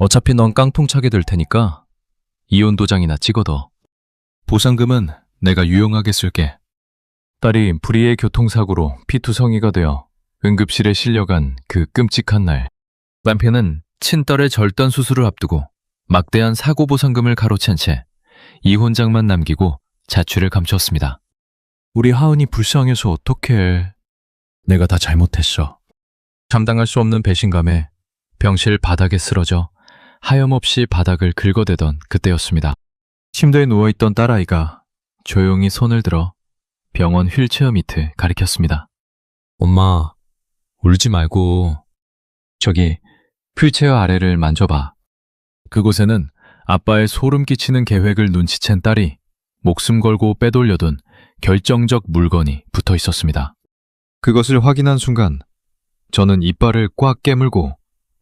어차피 넌 깡통 차게 될 테니까 이혼 도장이나 찍어둬. 보상금은 내가 유용하게 쓸게. 딸이 불의의 교통사고로 피투성이가 되어 응급실에 실려간 그 끔찍한 날, 남편은 친딸의 절단 수술을 앞두고 막대한 사고 보상금을 가로챈 채 이혼장만 남기고 자취를 감췄습니다. 우리 하은이 불쌍해서 어떡해. 내가 다 잘못했어. 감당할 수 없는 배신감에 병실 바닥에 쓰러져 하염없이 바닥을 긁어대던 그때였습니다. 침대에 누워있던 딸아이가 조용히 손을 들어 병원 휠체어 밑을 가리켰습니다. 엄마, 울지 말고 저기 휠체어 아래를 만져봐. 그곳에는 아빠의 소름 끼치는 계획을 눈치챈 딸이 목숨 걸고 빼돌려둔 결정적 물건이 붙어 있었습니다. 그것을 확인한 순간 저는 이빨을 꽉 깨물고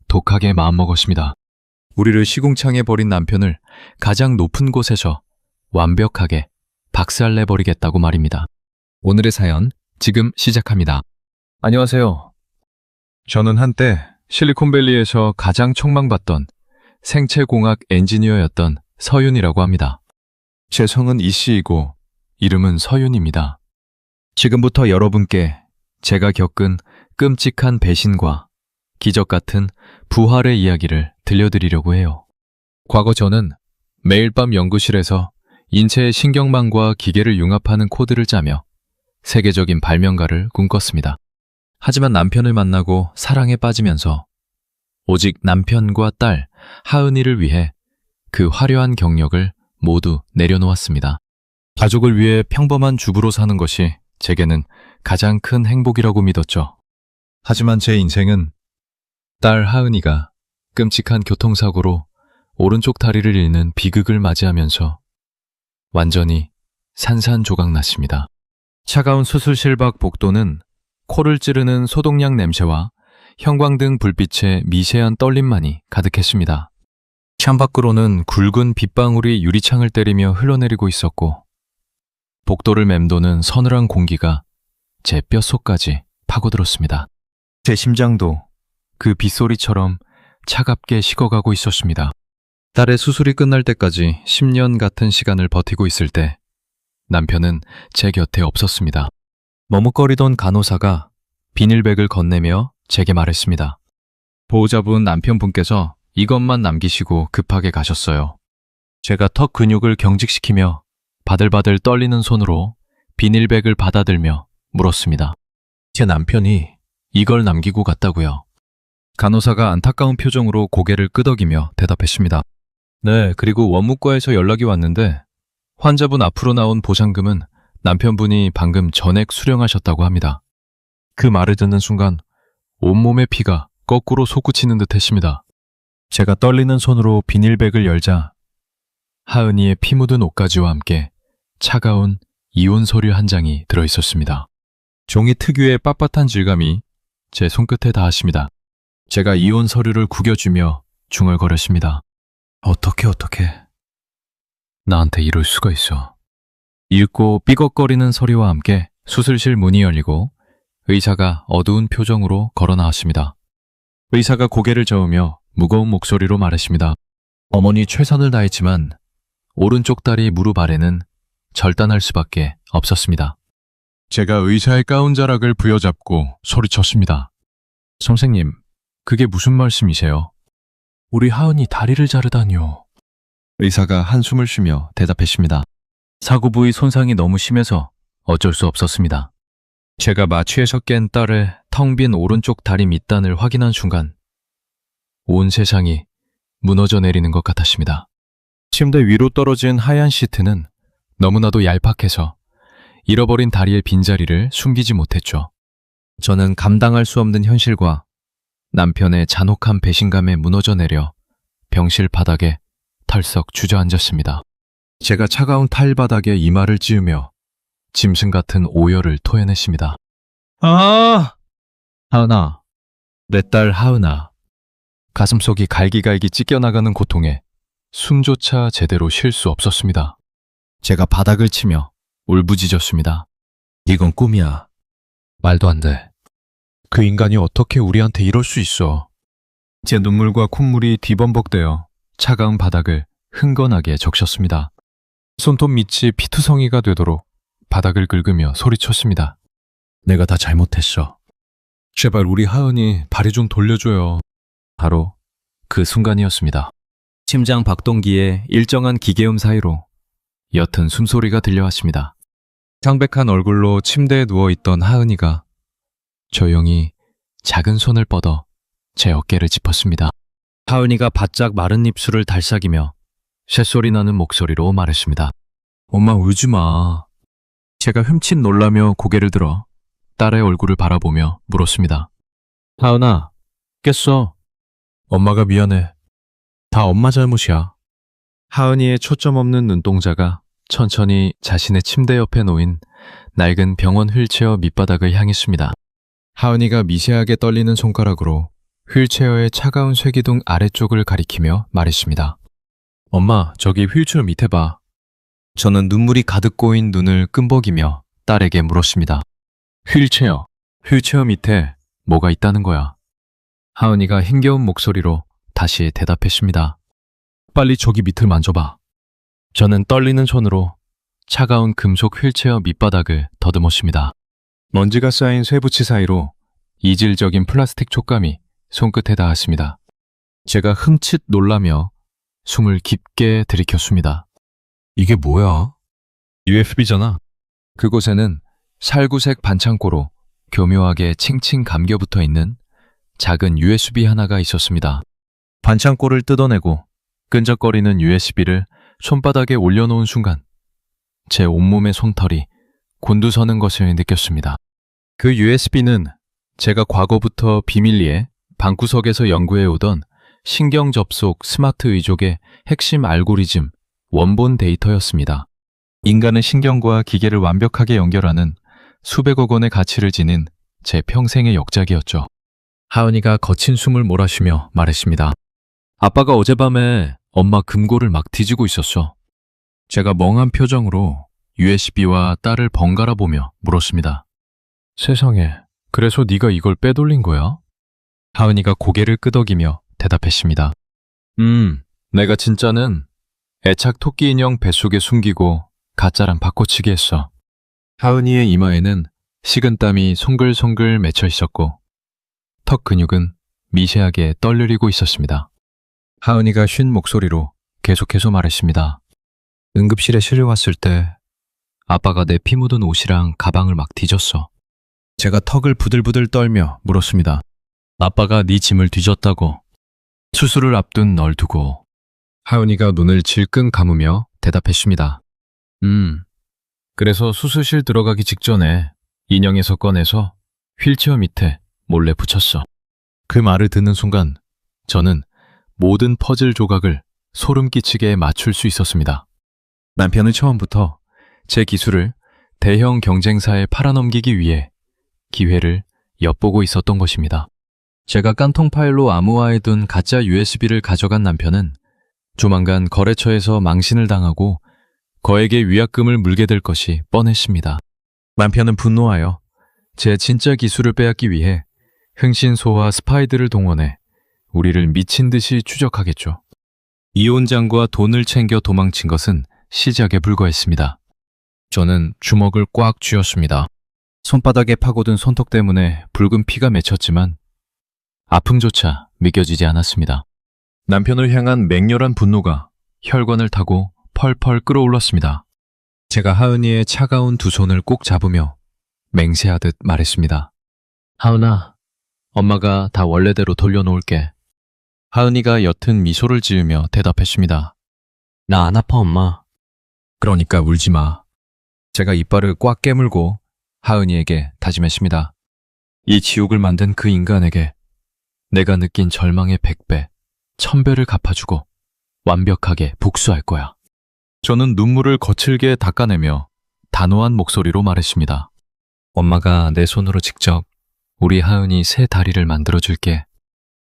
독하게 마음먹었습니다. 우리를 시궁창에 버린 남편을 가장 높은 곳에서 완벽하게 박살내버리겠다고 말입니다. 오늘의 사연 지금 시작합니다. 안녕하세요. 저는 한때 실리콘밸리에서 가장 촉망받던 생체공학 엔지니어였던 서윤이라고 합니다. 제 성은 이씨이고 이름은 서윤입니다. 지금부터 여러분께 제가 겪은 끔찍한 배신과 기적 같은 부활의 이야기를 들려드리려고 해요. 과거 저는 매일 밤 연구실에서 인체의 신경망과 기계를 융합하는 코드를 짜며 세계적인 발명가를 꿈꿨습니다. 하지만 남편을 만나고 사랑에 빠지면서 오직 남편과 딸 하은이를 위해 그 화려한 경력을 모두 내려놓았습니다. 가족을 위해 평범한 주부로 사는 것이 제게는 가장 큰 행복이라고 믿었죠. 하지만 제 인생은 딸 하은이가 끔찍한 교통사고로 오른쪽 다리를 잃는 비극을 맞이하면서 완전히 산산조각났습니다. 차가운 수술실 밖 복도는 코를 찌르는 소독약 냄새와 형광등 불빛의 미세한 떨림만이 가득했습니다. 창밖으로는 굵은 빗방울이 유리창을 때리며 흘러내리고 있었고 복도를 맴도는 서늘한 공기가 제 뼛속까지 파고들었습니다. 제 심장도 그 빗소리처럼 차갑게 식어가고 있었습니다. 딸의 수술이 끝날 때까지 10년 같은 시간을 버티고 있을 때 남편은 제 곁에 없었습니다. 머뭇거리던 간호사가 비닐백을 건네며 제게 말했습니다. 보호자분 남편분께서 이것만 남기시고 급하게 가셨어요. 제가 턱 근육을 경직시키며 바들바들 떨리는 손으로 비닐백을 받아들며 물었습니다. 제 남편이 이걸 남기고 갔다고요. 간호사가 안타까운 표정으로 고개를 끄덕이며 대답했습니다. 네, 그리고 원무과에서 연락이 왔는데 환자분 앞으로 나온 보상금은 남편분이 방금 전액 수령하셨다고 합니다. 그 말을 듣는 순간 온몸의 피가 거꾸로 솟구치는 듯 했습니다. 제가 떨리는 손으로 비닐백을 열자 하은이의 피 묻은 옷가지와 함께 차가운 이혼 서류 한 장이 들어있었습니다. 종이 특유의 빳빳한 질감이 제 손끝에 닿았습니다. 제가 이혼 서류를 구겨주며 중얼거렸습니다. 어떻게 나한테 이럴 수가 있어. 읽고 삐걱거리는 소리와 함께 수술실 문이 열리고 의사가 어두운 표정으로 걸어 나왔습니다. 의사가 고개를 저으며 무거운 목소리로 말했습니다. 어머니 최선을 다했지만 오른쪽 다리 무릎 아래는 절단할 수밖에 없었습니다. 제가 의사의 가운 자락을 부여잡고 소리쳤습니다. 선생님, 그게 무슨 말씀이세요? 우리 하은이 다리를 자르다니요. 의사가 한숨을 쉬며 대답했습니다. 사고 부위 손상이 너무 심해서 어쩔 수 없었습니다. 제가 마취에서 깬 딸의 텅 빈 오른쪽 다리 밑단을 확인한 순간 온 세상이 무너져 내리는 것 같았습니다. 침대 위로 떨어진 하얀 시트는 너무나도 얄팍해서 잃어버린 다리의 빈자리를 숨기지 못했죠. 저는 감당할 수 없는 현실과 남편의 잔혹한 배신감에 무너져 내려 병실 바닥에 털썩 주저앉았습니다. 제가 차가운 타일바닥에 이마를 찌우며 짐승 같은 오열을 토해냈습니다. 하은아, 내 딸 하은아. 가슴속이 갈기갈기 찢겨나가는 고통에 숨조차 제대로 쉴 수 없었습니다. 제가 바닥을 치며 울부짖었습니다. 이건 꿈이야. 말도 안 돼. 그 인간이 어떻게 우리한테 이럴 수 있어. 제 눈물과 콧물이 뒤범벅되어 차가운 바닥을 흥건하게 적셨습니다. 손톱 밑이 피투성이가 되도록 바닥을 긁으며 소리쳤습니다. 내가 다 잘못했어. 제발 우리 하은이 발이 좀 돌려줘요. 바로 그 순간이었습니다. 심장 박동기에 일정한 기계음 사이로 옅은 숨소리가 들려왔습니다. 창백한 얼굴로 침대에 누워있던 하은이가 조용히 작은 손을 뻗어 제 어깨를 짚었습니다. 하은이가 바짝 마른 입술을 달싹이며 쇳소리 나는 목소리로 말했습니다. 엄마 울지 마. 제가 흠칫 놀라며 고개를 들어 딸의 얼굴을 바라보며 물었습니다. 하은아, 깼어. 엄마가 미안해. 다 엄마 잘못이야. 하은이의 초점 없는 눈동자가 천천히 자신의 침대 옆에 놓인 낡은 병원 휠체어 밑바닥을 향했습니다. 하은이가 미세하게 떨리는 손가락으로 휠체어의 차가운 쇠기둥 아래쪽을 가리키며 말했습니다. 엄마, 저기 휠체어 밑에 봐. 저는 눈물이 가득 고인 눈을 끔벅이며 딸에게 물었습니다. 휠체어 밑에 뭐가 있다는 거야? 하은이가 힘겨운 목소리로 다시 대답했습니다. 빨리 저기 밑을 만져봐. 저는 떨리는 손으로 차가운 금속 휠체어 밑바닥을 더듬었습니다. 먼지가 쌓인 쇠붙이 사이로 이질적인 플라스틱 촉감이 손끝에 닿았습니다. 제가 흠칫 놀라며 숨을 깊게 들이켰습니다. 이게 뭐야? USB잖아. 그곳에는 살구색 반창고로 교묘하게 칭칭 감겨붙어 있는 작은 USB 하나가 있었습니다. 반창고를 뜯어내고 끈적거리는 USB를 손바닥에 올려놓은 순간 제 온몸의 솜털이 곤두서는 것을 느꼈습니다. 그 USB는 제가 과거부터 비밀리에 방구석에서 연구해오던 신경 접속 스마트 의족의 핵심 알고리즘 원본 데이터였습니다. 인간의 신경과 기계를 완벽하게 연결하는 수백억 원의 가치를 지닌 제 평생의 역작이었죠. 하은이가 거친 숨을 몰아쉬며 말했습니다. 아빠가 어젯밤에 엄마 금고를 막 뒤지고 있었어. 제가 멍한 표정으로 USB와 딸을 번갈아 보며 물었습니다. 세상에, 그래서 네가 이걸 빼돌린 거야? 하은이가 고개를 끄덕이며 대답했습니다. 내가 진짜는 애착 토끼 인형 뱃속에 숨기고 가짜랑 바꿔치기 했어. 하은이의 이마에는 식은땀이 송글송글 맺혀 있었고 턱 근육은 미세하게 떨리고 있었습니다. 하은이가 쉰 목소리로 계속해서 말했습니다. 응급실에 실려왔을 때 아빠가 내 피 묻은 옷이랑 가방을 막 뒤졌어. 제가 턱을 부들부들 떨며 물었습니다. 아빠가 네 짐을 뒤졌다고. 수술을 앞둔 널 두고. 하은이가 눈을 질끈 감으며 대답했습니다. 그래서 수술실 들어가기 직전에 인형에서 꺼내서 휠체어 밑에 몰래 붙였어. 그 말을 듣는 순간 저는 모든 퍼즐 조각을 소름 끼치게 맞출 수 있었습니다. 남편은 처음부터 제 기술을 대형 경쟁사에 팔아넘기기 위해 기회를 엿보고 있었던 것입니다. 제가 깐통 파일로 암호화해둔 가짜 USB를 가져간 남편은 조만간 거래처에서 망신을 당하고 거액의 위약금을 물게 될 것이 뻔했습니다. 남편은 분노하여 제 진짜 기술을 빼앗기 위해 흥신소와 스파이들을 동원해 우리를 미친 듯이 추적하겠죠. 이혼장과 돈을 챙겨 도망친 것은 시작에 불과했습니다. 저는 주먹을 꽉 쥐었습니다. 손바닥에 파고든 손톱 때문에 붉은 피가 맺혔지만 아픔조차 믿겨지지 않았습니다. 남편을 향한 맹렬한 분노가 혈관을 타고 펄펄 끓어올랐습니다. 제가 하은이의 차가운 두 손을 꼭 잡으며 맹세하듯 말했습니다. 하은아, 엄마가 다 원래대로 돌려놓을게. 하은이가 옅은 미소를 지으며 대답했습니다. 나 안 아파, 엄마. 그러니까 울지 마. 제가 이빨을 꽉 깨물고 하은이에게 다짐했습니다. 이 지옥을 만든 그 인간에게 내가 느낀 절망의 100배, 1000배를 갚아주고 완벽하게 복수할 거야. 저는 눈물을 거칠게 닦아내며 단호한 목소리로 말했습니다. 엄마가 내 손으로 직접 우리 하은이 새 다리를 만들어줄게.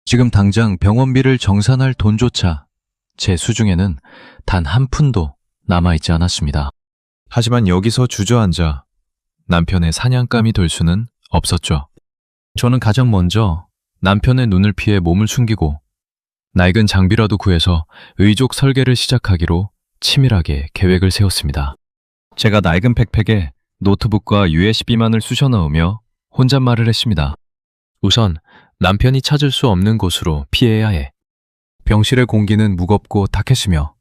지금 당장 병원비를 정산할 돈조차 제 수중에는 단 한 푼도 남아있지 않았습니다. 하지만 여기서 주저앉아 남편의 사냥감이 될 수는 없었죠. 저는 가장 먼저 남편의 눈을 피해 몸을 숨기고 낡은 장비라도 구해서 의족 설계를 시작하기로 치밀하게 계획을 세웠습니다. 제가 낡은 백팩에 노트북과 USB만을 쑤셔 넣으며 혼잣말을 했습니다. 우선 남편이 찾을 수 없는 곳으로 피해야 해. 병실의 공기는 무겁고 탁했으며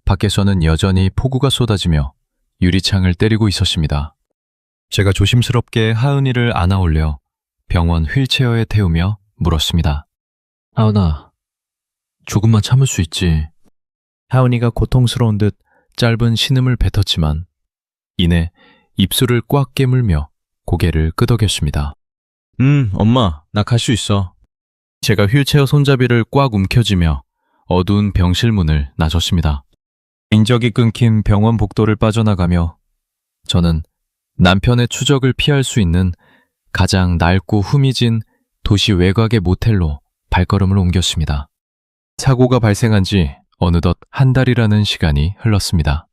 밖에서는 여전히 폭우가 쏟아지며 유리창을 때리고 있었습니다. 제가 조심스럽게 하은이를 안아 올려 병원 휠체어에 태우며 물었습니다. 하은아, 조금만 참을 수 있지. 하은이가 고통스러운 듯 짧은 신음을 뱉었지만 이내 입술을 꽉 깨물며 고개를 끄덕였습니다. 엄마, 나 갈 수 있어. 제가 휠체어 손잡이를 꽉 움켜쥐며 어두운 병실 문을 나섰습니다. 인적이 끊긴 병원 복도를 빠져나가며 저는 남편의 추적을 피할 수 있는 가장 낡고 후미진 도시 외곽의 모텔로 발걸음을 옮겼습니다. 사고가 발생한 지 어느덧 한 달이라는 시간이 흘렀습니다.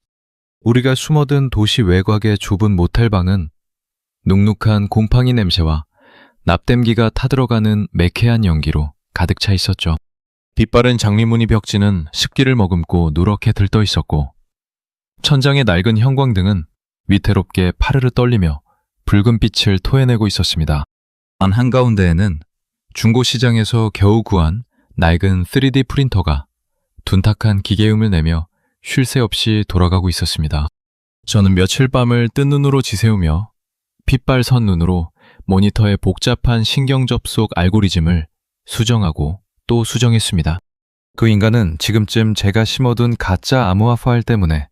우리가 숨어든 도시 외곽의 좁은 모텔방은 눅눅한 곰팡이 냄새와 납땜기가 타들어가는 매캐한 연기로 가득 차 있었죠. 빛바랜 장미무늬 벽지는 습기를 머금고 누렇게 들떠 있었고 천장의 낡은 형광등은 위태롭게 파르르 떨리며 붉은 빛을 토해내고 있었습니다. 안 한가운데에는 중고시장에서 겨우 구한 낡은 3D 프린터가 둔탁한 기계음을 내며 쉴 새 없이 돌아가고 있었습니다. 저는 며칠 밤을 뜬 눈으로 지새우며 핏발선 눈으로 모니터의 복잡한 신경 접속 알고리즘을 수정하고 또 수정했습니다. 그 인간은 지금쯤 제가 심어둔 가짜 암호화 파일 때문에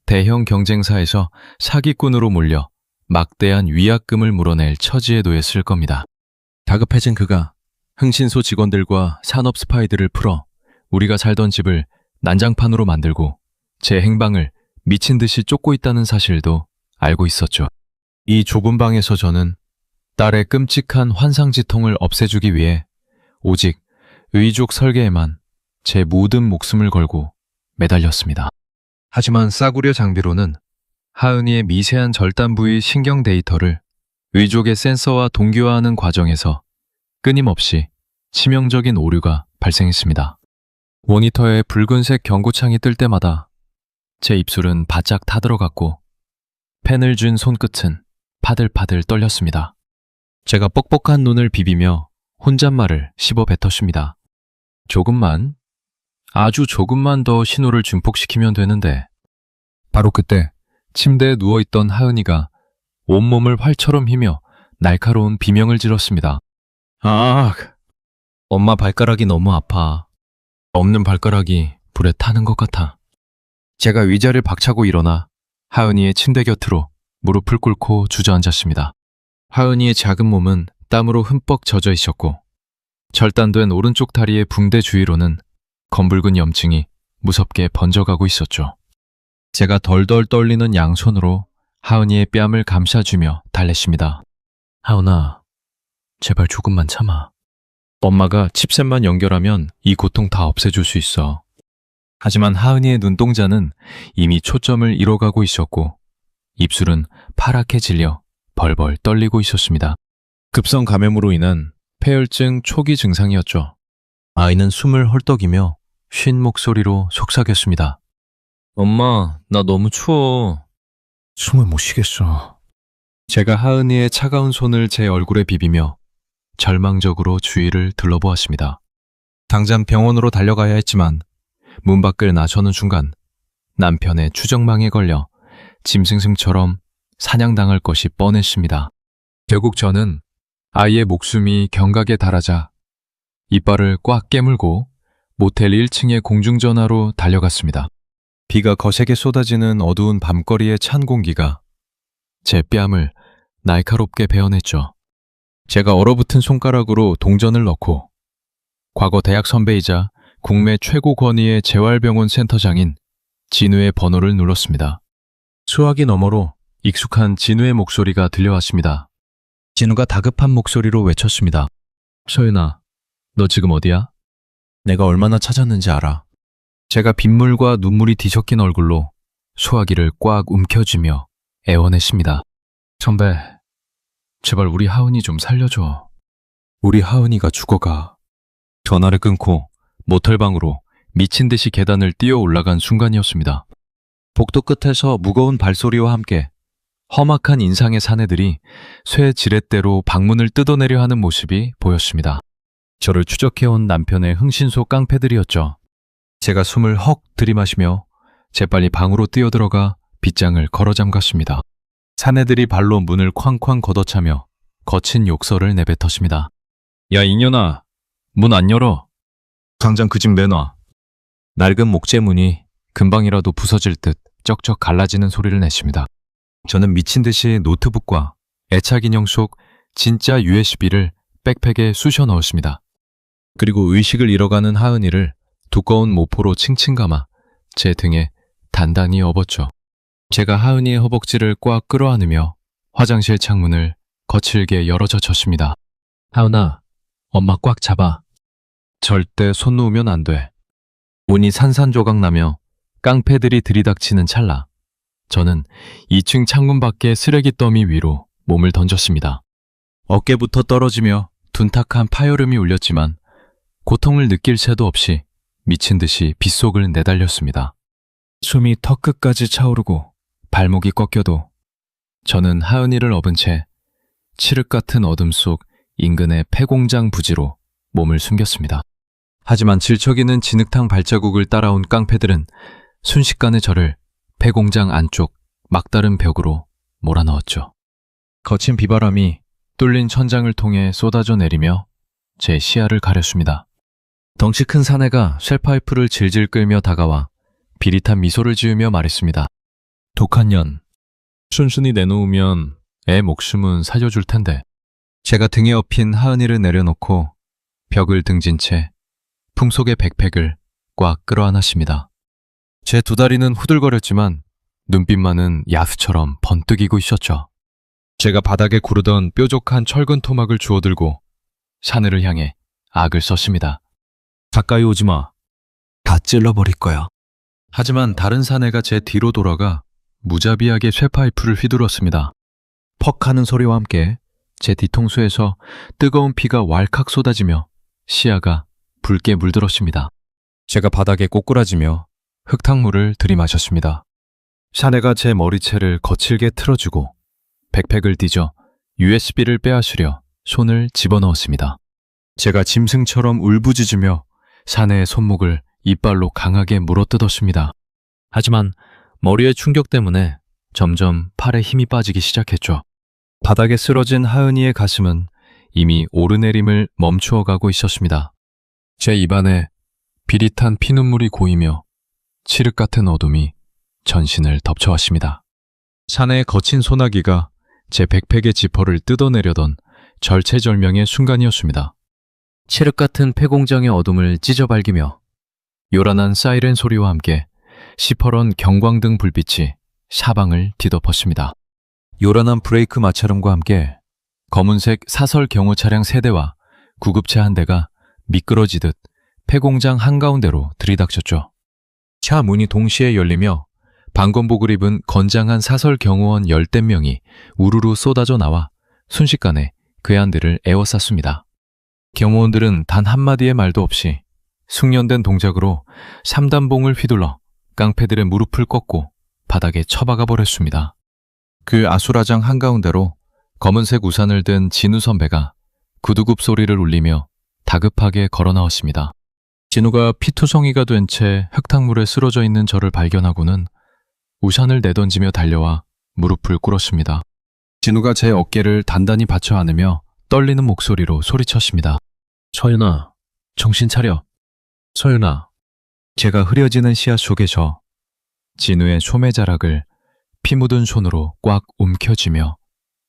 대형 경쟁사에서 사기꾼으로 몰려 막대한 위약금을 물어낼 처지에 놓였을 겁니다. 다급해진 그가 흥신소 직원들과 산업 스파이들을 풀어 우리가 살던 집을 난장판으로 만들고 제 행방을 미친 듯이 쫓고 있다는 사실도 알고 있었죠. 이 좁은 방에서 저는 딸의 끔찍한 환상지통을 없애주기 위해 오직 의족 설계에만 제 모든 목숨을 걸고 매달렸습니다. 하지만 싸구려 장비로는 하은이의 미세한 절단 부위 신경 데이터를 의족의 센서와 동기화하는 과정에서 끊임없이 치명적인 오류가 발생했습니다. 모니터에 붉은색 경고창이 뜰 때마다 제 입술은 바짝 타들어갔고 펜을 쥔 손끝은 파들파들 떨렸습니다. 제가 뻑뻑한 눈을 비비며 혼잣말을 씹어 뱉었습니다. 조금만, 아주 조금만 더 신호를 증폭시키면 되는데. 바로 그때 침대에 누워있던 하은이가 온몸을 활처럼 휘며 날카로운 비명을 질렀습니다. 아, 엄마 발가락이 너무 아파. 없는 발가락이 불에 타는 것 같아. 제가 의자를 박차고 일어나 하은이의 침대 곁으로 무릎을 꿇고 주저앉았습니다. 하은이의 작은 몸은 땀으로 흠뻑 젖어 있었고 절단된 오른쪽 다리의 붕대 주위로는 검붉은 염증이 무섭게 번져가고 있었죠. 제가 덜덜 떨리는 양손으로 하은이의 뺨을 감싸주며 달랬습니다. 하은아, 제발 조금만 참아. 엄마가 칩셋만 연결하면 이 고통 다 없애줄 수 있어. 하지만 하은이의 눈동자는 이미 초점을 잃어가고 있었고 입술은 파랗게 질려 벌벌 떨리고 있었습니다. 급성 감염으로 인한 폐혈증 초기 증상이었죠. 아이는 숨을 헐떡이며 쉰 목소리로 속삭였습니다. 엄마, 나 너무 추워. 숨을 못 쉬겠어. 제가 하은이의 차가운 손을 제 얼굴에 비비며 절망적으로 주위를 둘러보았습니다. 당장 병원으로 달려가야 했지만 문 밖을 나서는 순간 남편의 추정망에 걸려 짐승승처럼 사냥당할 것이 뻔했습니다. 결국 저는 아이의 목숨이 경각에 달하자 이빨을 꽉 깨물고 모텔 1층의 공중전화로 달려갔습니다. 비가 거세게 쏟아지는 어두운 밤거리의 찬 공기가 제 뺨을 날카롭게 베어냈죠. 제가 얼어붙은 손가락으로 동전을 넣고 과거 대학 선배이자 국내 최고 권위의 재활병원 센터장인 진우의 번호를 눌렀습니다. 수화기 너머로 익숙한 진우의 목소리가 들려왔습니다. 진우가 다급한 목소리로 외쳤습니다. 서윤아, 너 지금 어디야? 내가 얼마나 찾았는지 알아. 제가 빗물과 눈물이 뒤섞인 얼굴로 수화기를 꽉 움켜쥐며 애원했습니다. 선배, 제발 우리 하은이 좀 살려줘. 우리 하은이가 죽어가. 전화를 끊고 모텔방으로 미친 듯이 계단을 뛰어 올라간 순간이었습니다. 복도 끝에서 무거운 발소리와 함께 험악한 인상의 사내들이 쇠 지렛대로 방문을 뜯어내려 하는 모습이 보였습니다. 저를 추적해온 남편의 흥신소 깡패들이었죠. 제가 숨을 헉 들이마시며 재빨리 방으로 뛰어들어가 빗장을 걸어 잠갔습니다. 사내들이 발로 문을 쾅쾅 걷어차며 거친 욕설을 내뱉었습니다. 야 이년아, 문 안 열어. 당장 그 집 내놔. 낡은 목재문이 금방이라도 부서질 듯 쩍쩍 갈라지는 소리를 냈습니다. 저는 미친 듯이 노트북과 애착 인형 속 진짜 USB를 백팩에 쑤셔 넣었습니다. 그리고 의식을 잃어가는 하은이를 두꺼운 모포로 칭칭 감아 제 등에 단단히 업었죠. 제가 하은이의 허벅지를 꽉 끌어안으며 화장실 창문을 거칠게 열어젖혔습니다. 하은아, 엄마 꽉 잡아. 절대 손 놓으면 안 돼. 문이 산산조각 나며 깡패들이 들이닥치는 찰나 저는 2층 창문 밖의 쓰레기 더미 위로 몸을 던졌습니다. 어깨부터 떨어지며 둔탁한 파열음이 울렸지만 고통을 느낄 새도 없이 미친 듯이 빗속을 내달렸습니다. 숨이 턱끝까지 차오르고 발목이 꺾여도 저는 하은이를 업은 채 칠흑 같은 어둠 속 인근의 폐공장 부지로 몸을 숨겼습니다. 하지만 질척이는 진흙탕 발자국을 따라온 깡패들은 순식간에 저를 폐공장 안쪽 막다른 벽으로 몰아넣었죠. 거친 비바람이 뚫린 천장을 통해 쏟아져 내리며 제 시야를 가렸습니다. 덩치 큰 사내가 쇠파이프를 질질 끌며 다가와 비릿한 미소를 지으며 말했습니다. 독한 년, 순순히 내놓으면 애 목숨은 살려줄 텐데. 제가 등에 업힌 하은이를 내려놓고 벽을 등진 채 품속의 백팩을 꽉 끌어안았습니다. 제 두 다리는 후들거렸지만 눈빛만은 야수처럼 번뜩이고 있었죠. 제가 바닥에 구르던 뾰족한 철근 토막을 주워들고 사내를 향해 악을 썼습니다. 가까이 오지 마. 다 찔러버릴 거야. 하지만 다른 사내가 제 뒤로 돌아가 무자비하게 쇠파이프를 휘둘렀습니다. 퍽 하는 소리와 함께 제 뒤통수에서 뜨거운 피가 왈칵 쏟아지며 시야가 붉게 물들었습니다. 제가 바닥에 꼬꾸라지며 흙탕물을 들이마셨습니다. 사내가 제 머리채를 거칠게 틀어주고 백팩을 뒤져 USB를 빼앗으려 손을 집어넣었습니다. 제가 짐승처럼 울부짖으며 사내의 손목을 이빨로 강하게 물어뜯었습니다. 하지만 머리의 충격 때문에 점점 팔에 힘이 빠지기 시작했죠. 바닥에 쓰러진 하은이의 가슴은 이미 오르내림을 멈추어가고 있었습니다. 제 입안에 비릿한 피눈물이 고이며 칠흑 같은 어둠이 전신을 덮쳐왔습니다. 사내의 거친 소나기가 제 백팩의 지퍼를 뜯어내려던 절체절명의 순간이었습니다. 칠흑 같은 폐공장의 어둠을 찢어발기며 요란한 사이렌 소리와 함께 시퍼런 경광등 불빛이 사방을 뒤덮었습니다. 요란한 브레이크 마찰음과 함께 검은색 사설 경호 차량 3대와 구급차 1대가 미끄러지듯 폐공장 한가운데로 들이닥쳤죠. 차 문이 동시에 열리며 방검복을 입은 건장한 사설 경호원 10대 명이 우르르 쏟아져 나와 순식간에 그 안들을 에워쌌습니다. 경호원들은 단 한마디의 말도 없이 숙련된 동작으로 3단봉을 휘둘러 깡패들의 무릎을 꺾고 바닥에 처박아 버렸습니다. 그 아수라장 한가운데로 검은색 우산을 든 진우 선배가 구두굽 소리를 울리며 다급하게 걸어 나왔습니다. 진우가 피투성이가 된 채 흙탕물에 쓰러져 있는 저를 발견하고는 우산을 내던지며 달려와 무릎을 꿇었습니다. 진우가 제 어깨를 단단히 받쳐 안으며 떨리는 목소리로 소리쳤습니다. 서윤아, 정신 차려. 서윤아. 제가 흐려지는 시야 속에서 진우의 소매자락을 피 묻은 손으로 꽉 움켜쥐며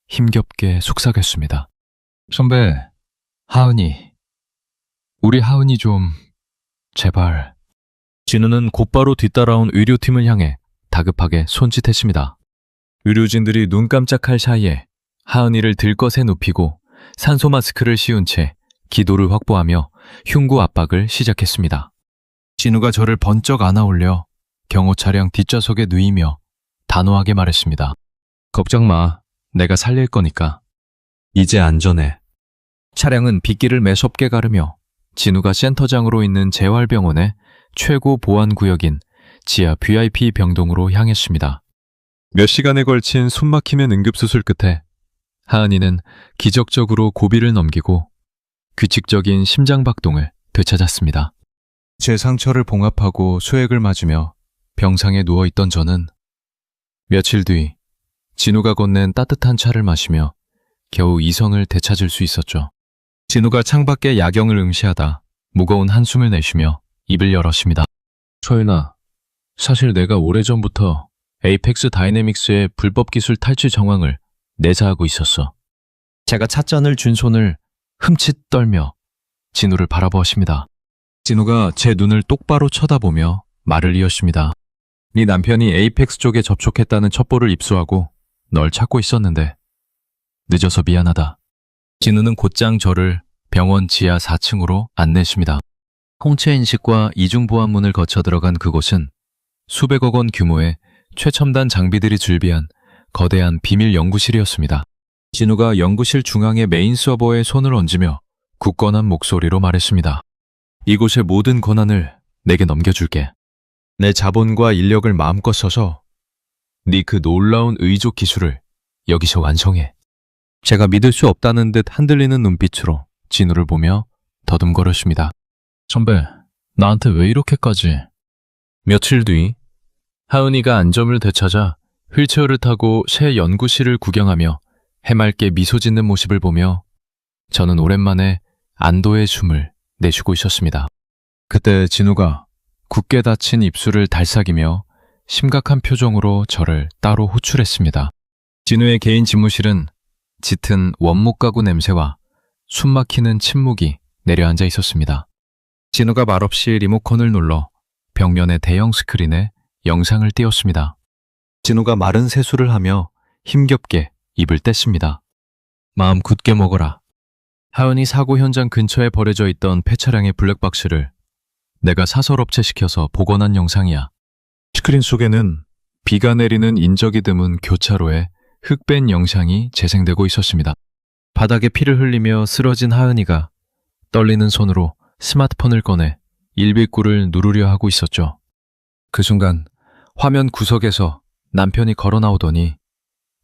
힘겹게 속삭였습니다. 선배, 하은이. 우리 하은이 좀, 제발. 진우는 곧바로 뒤따라온 의료팀을 향해 다급하게 손짓했습니다. 의료진들이 눈 깜짝할 사이에 하은이를 들것에 눕히고 산소 마스크를 씌운 채 기도를 확보하며 흉구 압박을 시작했습니다. 진우가 저를 번쩍 안아올려 경호 차량 뒷좌석에 누이며 단호하게 말했습니다. 걱정 마. 내가 살릴 거니까. 이제 안전해. 차량은 빗길을 매섭게 가르며 진우가 센터장으로 있는 재활병원의 최고 보안 구역인 지하 VIP 병동으로 향했습니다. 몇 시간에 걸친 숨막히는 응급수술 끝에 하은이는 기적적으로 고비를 넘기고 규칙적인 심장박동을 되찾았습니다. 제 상처를 봉합하고 수액을 맞으며 병상에 누워있던 저는 며칠 뒤 진우가 건넨 따뜻한 차를 마시며 겨우 이성을 되찾을 수 있었죠. 진우가 창밖에 야경을 응시하다 무거운 한숨을 내쉬며 입을 열었습니다. 소윤아, 사실 내가 오래전부터 에이펙스 다이내믹스의 불법 기술 탈취 정황을 내사하고 있었어. 제가 찻잔을 준 손을 흠칫 떨며 진우를 바라보았습니다. 진우가 제 눈을 똑바로 쳐다보며 말을 이었습니다. 네 남편이 에이펙스 쪽에 접촉했다는 첩보를 입수하고 널 찾고 있었는데 늦어서 미안하다. 진우는 곧장 저를 병원 지하 4층으로 안내했습니다. 홍채 인식과 이중 보안문을 거쳐 들어간 그곳은 수백억 원 규모의 최첨단 장비들이 즐비한 거대한 비밀 연구실이었습니다. 진우가 연구실 중앙의 메인 서버에 손을 얹으며 굳건한 목소리로 말했습니다. 이곳의 모든 권한을 내게 넘겨줄게. 내 자본과 인력을 마음껏 써서 네 그 놀라운 의족 기술을 여기서 완성해. 제가 믿을 수 없다는 듯 흔들리는 눈빛으로 진우를 보며 더듬거렸습니다. 선배, 나한테 왜 이렇게까지? 며칠 뒤 하은이가 안점을 되찾아 휠체어를 타고 새 연구실을 구경하며 해맑게 미소 짓는 모습을 보며 저는 오랜만에 안도의 숨을 내쉬고 있었습니다. 그때 진우가 굳게 닫힌 입술을 달싹이며 심각한 표정으로 저를 따로 호출했습니다. 진우의 개인 집무실은 짙은 원목 가구 냄새와 숨막히는 침묵이 내려앉아 있었습니다. 진우가 말없이 리모컨을 눌러 벽면의 대형 스크린에 영상을 띄웠습니다. 진우가 마른 세수를 하며 힘겹게 입을 뗐습니다. 마음 굳게 먹어라. 하은이 사고 현장 근처에 버려져 있던 폐차량의 블랙박스를 내가 사설업체시켜서 복원한 영상이야. 스크린 속에는 비가 내리는 인적이 드문 교차로에 흑백 영상이 재생되고 있었습니다. 바닥에 피를 흘리며 쓰러진 하은이가 떨리는 손으로 스마트폰을 꺼내 일비구를 누르려 하고 있었죠. 그 순간 화면 구석에서 남편이 걸어 나오더니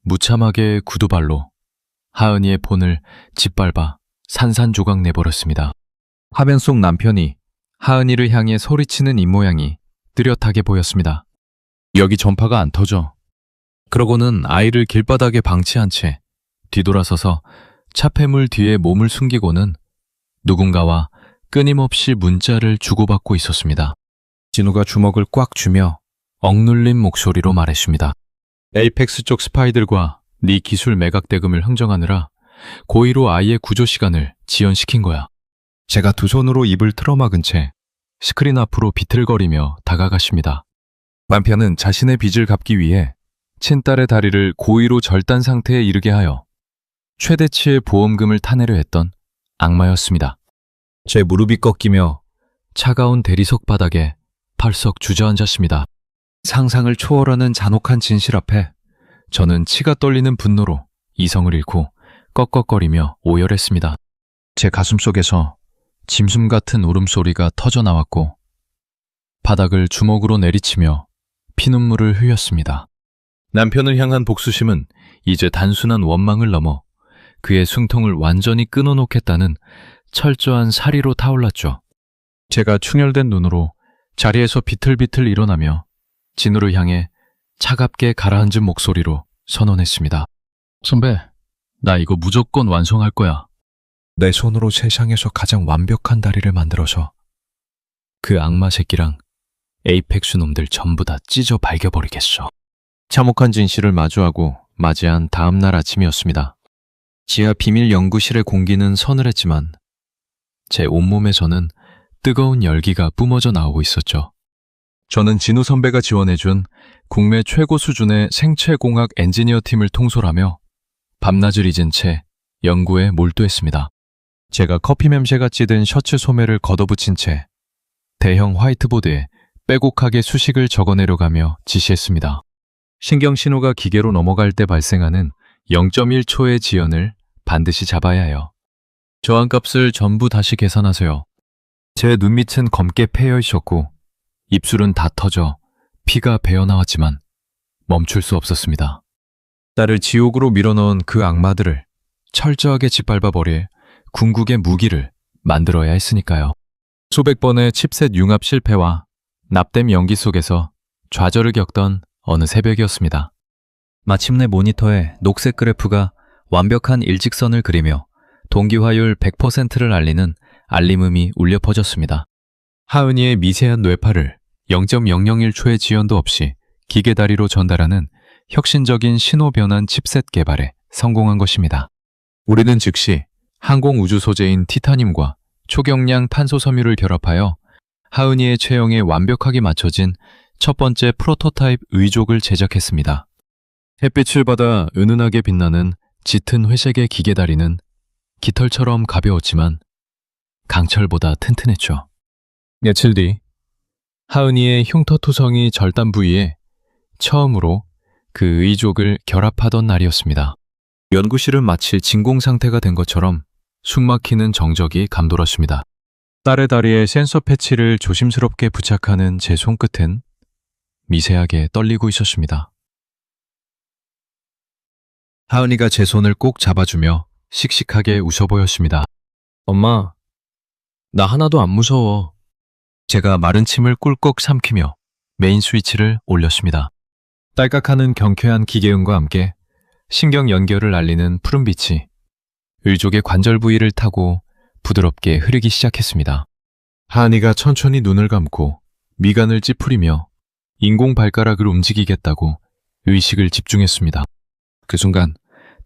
무참하게 구두발로 하은이의 폰을 짓밟아 산산조각 내버렸습니다. 화면 속 남편이 하은이를 향해 소리치는 입모양이 뚜렷하게 보였습니다. 여기 전파가 안 터져. 그러고는 아이를 길바닥에 방치한 채 뒤돌아서서 차폐물 뒤에 몸을 숨기고는 누군가와 끊임없이 문자를 주고받고 있었습니다. 진우가 주먹을 꽉 쥐며 억눌린 목소리로 말했습니다. 에이펙스 쪽 스파이들과 네 기술 매각 대금을 흥정하느라 고의로 아이의 구조 시간을 지연시킨 거야. 제가 두 손으로 입을 틀어막은 채 스크린 앞으로 비틀거리며 다가갔습니다. 남편은 자신의 빚을 갚기 위해 친딸의 다리를 고의로 절단 상태에 이르게 하여 최대치의 보험금을 타내려 했던 악마였습니다. 제 무릎이 꺾이며 차가운 대리석 바닥에 펄썩 주저앉았습니다. 상상을 초월하는 잔혹한 진실 앞에 저는 치가 떨리는 분노로 이성을 잃고 꺽꺽거리며 오열했습니다. 제 가슴속에서 짐승 같은 울음소리가 터져나왔고 바닥을 주먹으로 내리치며 피눈물을 흘렸습니다. 남편을 향한 복수심은 이제 단순한 원망을 넘어 그의 숨통을 완전히 끊어놓겠다는 철저한 사리로 타올랐죠. 제가 충혈된 눈으로 자리에서 비틀비틀 일어나며 진우를 향해 차갑게 가라앉은 목소리로 선언했습니다. 선배, 나 이거 무조건 완성할 거야. 내 손으로 세상에서 가장 완벽한 다리를 만들어서 그 악마 새끼랑 에이펙스 놈들 전부 다 찢어 발겨버리겠어. 참혹한 진실을 마주하고 맞이한 다음 날 아침이었습니다. 지하 비밀 연구실의 공기는 서늘했지만 제 온몸에서는 뜨거운 열기가 뿜어져 나오고 있었죠. 저는 진우 선배가 지원해준 국내 최고 수준의 생체공학 엔지니어 팀을 통솔하며 밤낮을 잊은 채 연구에 몰두했습니다. 제가 커피 맴새가 찌든 셔츠 소매를 걷어붙인 채 대형 화이트보드에 빼곡하게 수식을 적어내려가며 지시했습니다. 신경 신호가 기계로 넘어갈 때 발생하는 0.1초의 지연을 반드시 잡아야 해요. 저항값을 전부 다시 계산하세요. 제 눈밑은 검게 패여 있었고 입술은 다 터져 피가 배어나왔지만 멈출 수 없었습니다. 딸을 지옥으로 밀어넣은 그 악마들을 철저하게 짓밟아 버릴 궁극의 무기를 만들어야 했으니까요. 수백 번의 칩셋 융합 실패와 납땜 연기 속에서 좌절을 겪던 어느 새벽이었습니다. 마침내 모니터에 녹색 그래프가 완벽한 일직선을 그리며 동기화율 100%를 알리는 알림음이 울려 퍼졌습니다. 하은이의 미세한 뇌파를 0.001초의 지연도 없이 기계 다리로 전달하는 혁신적인 신호 변환 칩셋 개발에 성공한 것입니다. 우리는 즉시 항공 우주 소재인 티타늄과 초경량 탄소 섬유를 결합하여 하은이의 체형에 완벽하게 맞춰진 첫 번째 프로토타입 의족을 제작했습니다. 햇빛을 받아 은은하게 빛나는 짙은 회색의 기계 다리는 깃털처럼 가벼웠지만 강철보다 튼튼했죠. 며칠 뒤 하은이의 흉터투성이 절단 부위에 처음으로 그 의족을 결합하던 날이었습니다. 연구실은 마치 진공 상태가 된 것처럼 숨막히는 정적이 감돌았습니다. 딸의 다리에 센서 패치를 조심스럽게 부착하는 제 손끝은 미세하게 떨리고 있었습니다. 하은이가 제 손을 꼭 잡아주며 씩씩하게 웃어 보였습니다. 엄마, 나 하나도 안 무서워. 제가 마른 침을 꿀꺽 삼키며 메인 스위치를 올렸습니다. 딸깍하는 경쾌한 기계음과 함께 신경 연결을 알리는 푸른빛이 의족의 관절 부위를 타고 부드럽게 흐르기 시작했습니다. 하은이가 천천히 눈을 감고 미간을 찌푸리며 인공 발가락을 움직이겠다고 의식을 집중했습니다. 그 순간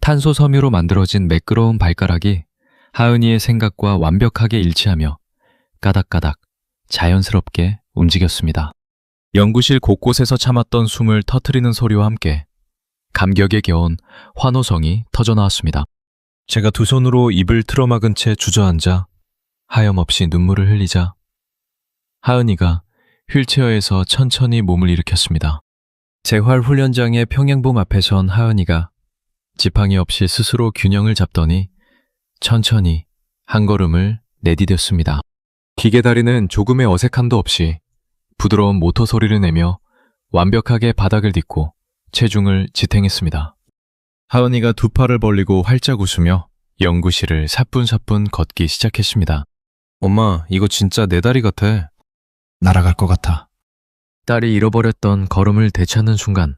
탄소 섬유로 만들어진 매끄러운 발가락이 하은이의 생각과 완벽하게 일치하며 까닥까닥 자연스럽게 움직였습니다. 연구실 곳곳에서 참았던 숨을 터트리는 소리와 함께 감격에 겨운 환호성이 터져나왔습니다. 제가 두 손으로 입을 틀어막은 채 주저앉아 하염없이 눈물을 흘리자 하은이가 휠체어에서 천천히 몸을 일으켰습니다. 재활 훈련장의 평행봉 앞에 선 하은이가 지팡이 없이 스스로 균형을 잡더니 천천히 한 걸음을 내디뎠습니다. 기계 다리는 조금의 어색함도 없이 부드러운 모터 소리를 내며 완벽하게 바닥을 딛고 체중을 지탱했습니다. 하은이가 두 팔을 벌리고 활짝 웃으며 연구실을 사뿐사뿐 걷기 시작했습니다. 엄마, 이거 진짜 내 다리 같아. 날아갈 것 같아. 딸이 잃어버렸던 걸음을 되찾는 순간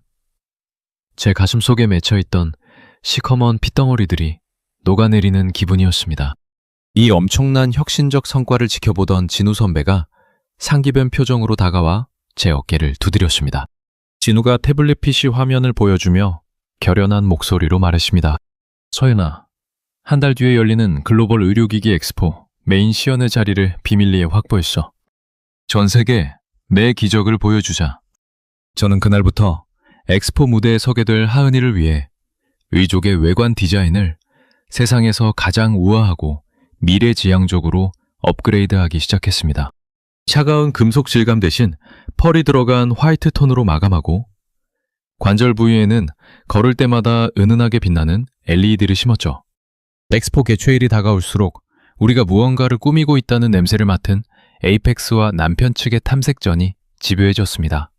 제 가슴속에 맺혀있던 시커먼 핏덩어리들이 녹아내리는 기분이었습니다. 이 엄청난 혁신적 성과를 지켜보던 진우 선배가 상기변 표정으로 다가와 제 어깨를 두드렸습니다. 진우가 태블릿 PC 화면을 보여주며 결연한 목소리로 말했습니다. 서윤아, 한 달 뒤에 열리는 글로벌 의료기기 엑스포 메인 시연의 자리를 비밀리에 확보했어. 전 세계 내 기적을 보여주자. 저는 그날부터 엑스포 무대에 서게 될 하은이를 위해 의족의 외관 디자인을 세상에서 가장 우아하고 미래지향적으로 업그레이드하기 시작했습니다. 차가운 금속 질감 대신 펄이 들어간 화이트 톤으로 마감하고 관절 부위에는 걸을 때마다 은은하게 빛나는 LED를 심었죠. 엑스포 개최일이 다가올수록 우리가 무언가를 꾸미고 있다는 냄새를 맡은 에이펙스와 남편 측의 탐색전이 집요해졌습니다.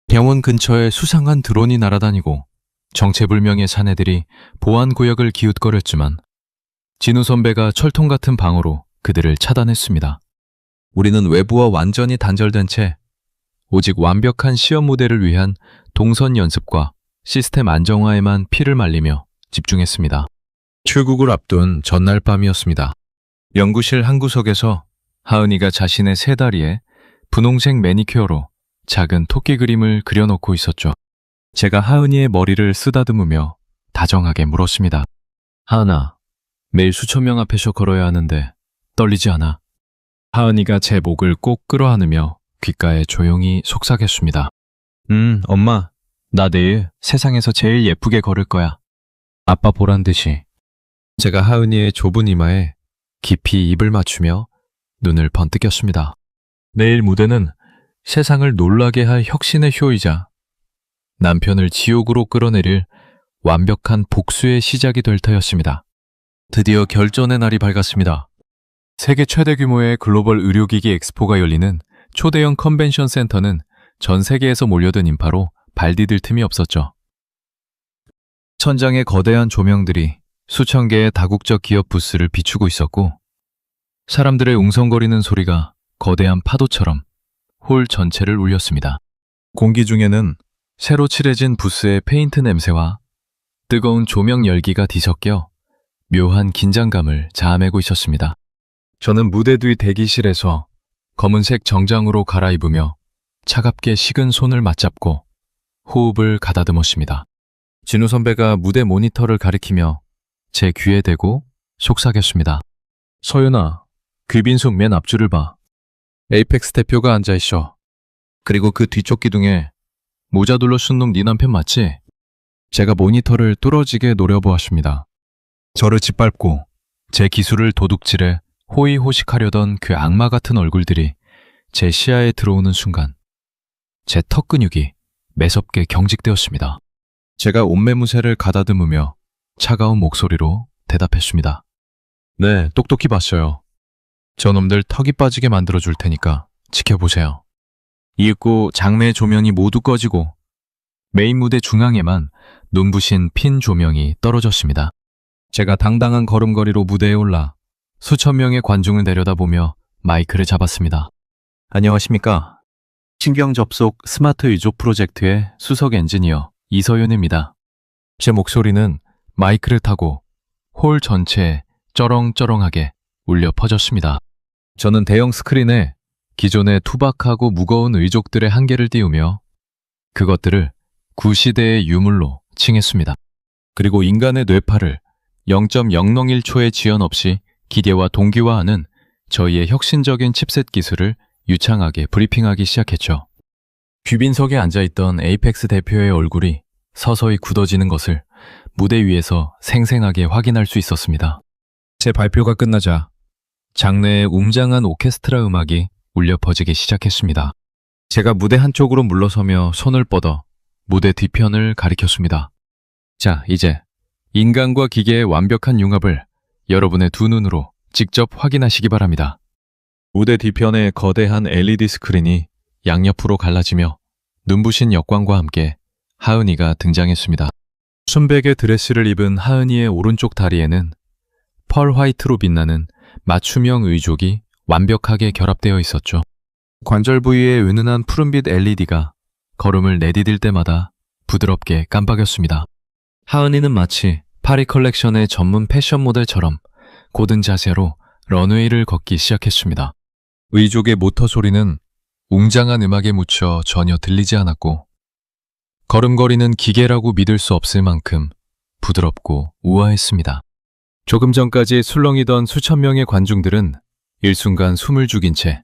병원 근처에 수상한 드론이 날아다니고 정체불명의 사내들이 보안구역을 기웃거렸지만 진우 선배가 철통 같은 방어로 그들을 차단했습니다. 우리는 외부와 완전히 단절된 채 오직 완벽한 시험 무대를 위한 동선 연습과 시스템 안정화에만 피를 말리며 집중했습니다. 출국을 앞둔 전날 밤이었습니다. 연구실 한 구석에서 하은이가 자신의 세 다리에 분홍색 매니큐어로 작은 토끼 그림을 그려놓고 있었죠. 제가 하은이의 머리를 쓰다듬으며 다정하게 물었습니다. 하은아, 매일 수천 명 앞에서 걸어야 하는데 떨리지 않아? 하은이가 제 목을 꼭 끌어안으며 귓가에 조용히 속삭였습니다. 엄마, 나 내일 세상에서 제일 예쁘게 걸을 거야. 아빠 보란 듯이. 제가 하은이의 좁은 이마에 깊이 입을 맞추며 눈을 번뜩였습니다. 내일 무대는 세상을 놀라게 할 혁신의 쇼이자 남편을 지옥으로 끌어내릴 완벽한 복수의 시작이 될 터였습니다. 드디어 결전의 날이 밝았습니다. 세계 최대 규모의 글로벌 의료기기 엑스포가 열리는 초대형 컨벤션 센터는 전 세계에서 몰려든 인파로 발 디딜 틈이 없었죠. 천장에 거대한 조명들이 수천 개의 다국적 기업 부스를 비추고 있었고, 사람들의 웅성거리는 소리가 거대한 파도처럼 홀 전체를 울렸습니다. 공기 중에는 새로 칠해진 부스의 페인트 냄새와 뜨거운 조명 열기가 뒤섞여 묘한 긴장감을 자아내고 있었습니다. 저는 무대 뒤 대기실에서 검은색 정장으로 갈아입으며 차갑게 식은 손을 맞잡고 호흡을 가다듬었습니다. 진우 선배가 무대 모니터를 가리키며 제 귀에 대고 속삭였습니다. 서윤아, 귀빈숙 맨 앞줄을 봐. 에이펙스 대표가 앉아있어. 그리고 그 뒤쪽 기둥에 모자 둘러 쓴 놈 네 남편 맞지? 제가 모니터를 뚫어지게 노려보았습니다. 저를 짓밟고 제 기술을 도둑질해 호의호식하려던 그 악마 같은 얼굴들이 제 시야에 들어오는 순간 제 턱 근육이 매섭게 경직되었습니다. 제가 옷매무새를 가다듬으며 차가운 목소리로 대답했습니다. 네, 똑똑히 봤어요. 저놈들 턱이 빠지게 만들어줄 테니까 지켜보세요. 이윽고 장내 조명이 모두 꺼지고 메인 무대 중앙에만 눈부신 핀 조명이 떨어졌습니다. 제가 당당한 걸음걸이로 무대에 올라 수천 명의 관중을 내려다보며 마이크를 잡았습니다. 안녕하십니까. 신경 접속 스마트 의조 프로젝트의 수석 엔지니어 이서윤입니다. 제 목소리는 마이크를 타고 홀 전체에 쩌렁쩌렁하게 울려 퍼졌습니다. 저는 대형 스크린에 기존의 투박하고 무거운 의족들의 한계를 띄우며 그것들을 구시대의 유물로 칭했습니다. 그리고 인간의 뇌파를 0.001초의 지연 없이 기계와 동기화하는 저희의 혁신적인 칩셋 기술을 유창하게 브리핑하기 시작했죠. 귀빈석에 앉아있던 에이펙스 대표의 얼굴이 서서히 굳어지는 것을 무대 위에서 생생하게 확인할 수 있었습니다. 제 발표가 끝나자 장내에 웅장한 오케스트라 음악이 울려 퍼지기 시작했습니다. 제가 무대 한쪽으로 물러서며 손을 뻗어 무대 뒤편을 가리켰습니다. 자, 이제 인간과 기계의 완벽한 융합을 여러분의 두 눈으로 직접 확인하시기 바랍니다. 무대 뒤편의 거대한 LED 스크린이 양옆으로 갈라지며 눈부신 역광과 함께 하은이가 등장했습니다. 순백의 드레스를 입은 하은이의 오른쪽 다리에는 펄 화이트로 빛나는 맞춤형 의족이 완벽하게 결합되어 있었죠. 관절 부위의 은은한 푸른빛 LED가 걸음을 내디딜 때마다 부드럽게 깜박였습니다. 하은이는 마치 파리 컬렉션의 전문 패션 모델처럼 고든 자세로 런웨이를 걷기 시작했습니다. 의족의 모터 소리는 웅장한 음악에 묻혀 전혀 들리지 않았고 걸음걸이는 기계라고 믿을 수 없을 만큼 부드럽고 우아했습니다. 조금 전까지 술렁이던 수천 명의 관중들은 일순간 숨을 죽인 채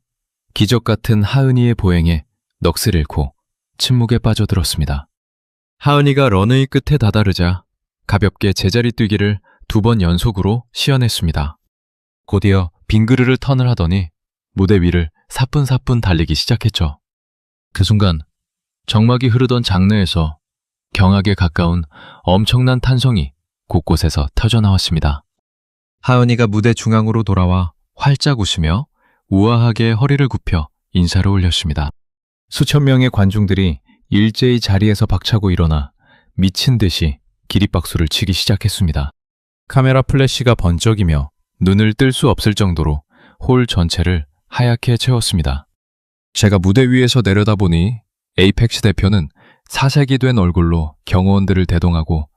기적 같은 하은이의 보행에 넋을 잃고 침묵에 빠져들었습니다. 하은이가 런웨이 끝에 다다르자 가볍게 제자리 뛰기를 2번 연속으로 시연했습니다. 곧이어 빙그르르 턴을 하더니 무대 위를 사뿐사뿐 달리기 시작했죠. 그 순간 정막이 흐르던 장내에서 경악에 가까운 엄청난 탄성이 곳곳에서 터져나왔습니다. 하은이가 무대 중앙으로 돌아와 활짝 웃으며 우아하게 허리를 굽혀 인사를 올렸습니다. 수천 명의 관중들이 일제히 자리에서 박차고 일어나 미친 듯이 기립박수를 치기 시작했습니다. 카메라 플래시가 번쩍이며 눈을 뜰 수 없을 정도로 홀 전체를 하얗게 채웠습니다. 제가 무대 위에서 내려다보니 에이펙스 대표는 사색이 된 얼굴로 경호원들을 대동하고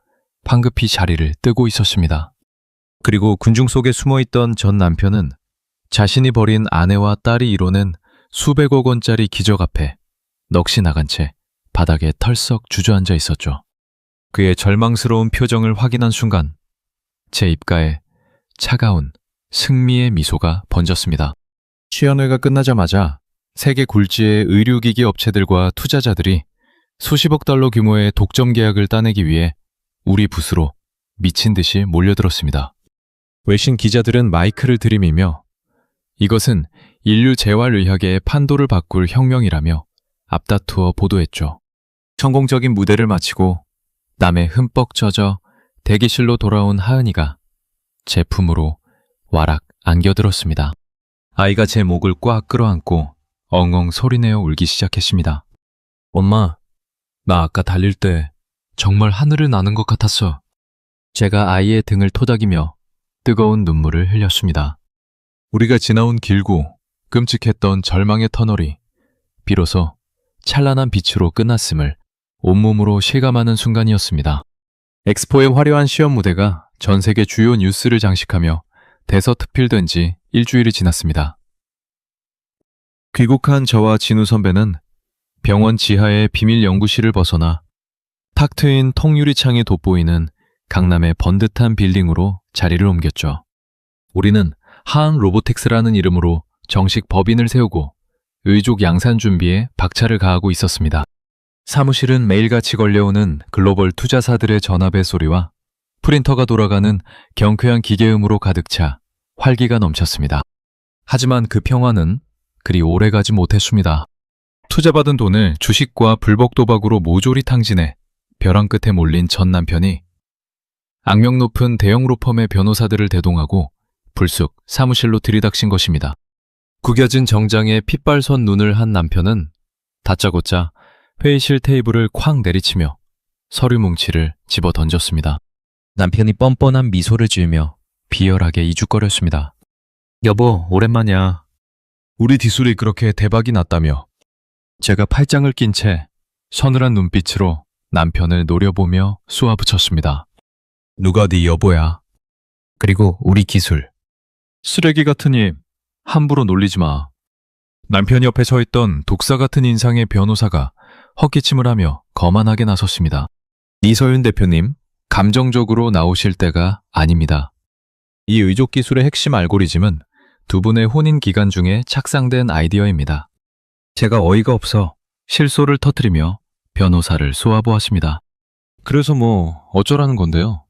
황급히 자리를 뜨고 있었습니다. 그리고 군중 속에 숨어있던 전 남편은 자신이 버린 아내와 딸이 이뤄낸 수백억 원짜리 기적 앞에 넋이 나간 채 바닥에 털썩 주저앉아 있었죠. 그의 절망스러운 표정을 확인한 순간 제 입가에 차가운 승리의 미소가 번졌습니다. 시연회가 끝나자마자 세계 굴지의 의료기기 업체들과 투자자들이 수십억 달러 규모의 독점 계약을 따내기 위해 우리 부스로 미친 듯이 몰려들었습니다. 외신 기자들은 마이크를 들이밀며 이것은 인류 재활의학의 판도를 바꿀 혁명이라며 앞다투어 보도했죠. 성공적인 무대를 마치고 땀에 흠뻑 젖어 대기실로 돌아온 하은이가 제 품으로 와락 안겨들었습니다. 아이가 제 목을 꽉 끌어안고 엉엉 소리내어 울기 시작했습니다. 엄마, 나 아까 달릴 때 정말 하늘을 나는 것 같았어. 제가 아이의 등을 토닥이며 뜨거운 눈물을 흘렸습니다. 우리가 지나온 길고 끔찍했던 절망의 터널이 비로소 찬란한 빛으로 끝났음을 온몸으로 실감하는 순간이었습니다. 엑스포의 화려한 시험 무대가 전 세계 주요 뉴스를 장식하며 대서특필된 지 일주일이 지났습니다. 귀국한 저와 진우 선배는 병원 지하의 비밀 연구실을 벗어나 탁 트인 통유리창이 돋보이는 강남의 번듯한 빌딩으로 자리를 옮겼죠. 우리는 하은 로보틱스라는 이름으로 정식 법인을 세우고 의족 양산 준비에 박차를 가하고 있었습니다. 사무실은 매일같이 걸려오는 글로벌 투자사들의 전화벨 소리와 프린터가 돌아가는 경쾌한 기계음으로 가득 차 활기가 넘쳤습니다. 하지만 그 평화는 그리 오래가지 못했습니다. 투자받은 돈을 주식과 불법 도박으로 모조리 탕진해 벼랑 끝에 몰린 전 남편이 악명 높은 대형 로펌의 변호사들을 대동하고 불쑥 사무실로 들이닥친 것입니다. 구겨진 정장에 핏발선 눈을 한 남편은 다짜고짜 회의실 테이블을 쾅 내리치며 서류 뭉치를 집어 던졌습니다. 남편이 뻔뻔한 미소를 지으며 비열하게 이죽거렸습니다. 여보, 오랜만이야. 우리 뒷술이 그렇게 대박이 났다며. 제가 팔짱을 낀 채 서늘한 눈빛으로 남편을 노려보며 쏘아붙였습니다. 누가 네 여보야? 그리고 우리 기술. 쓰레기 같은 입 함부로 놀리지 마. 남편 옆에 서 있던 독사 같은 인상의 변호사가 헛기침을 하며 거만하게 나섰습니다. 이서윤 대표님, 감정적으로 나오실 때가 아닙니다. 이 의족 기술의 핵심 알고리즘은 두 분의 혼인 기간 중에 착상된 아이디어입니다. 제가 어이가 없어 실소를 터뜨리며 변호사를 쏘아보았습니다. 그래서 뭐 어쩌라는 건데요?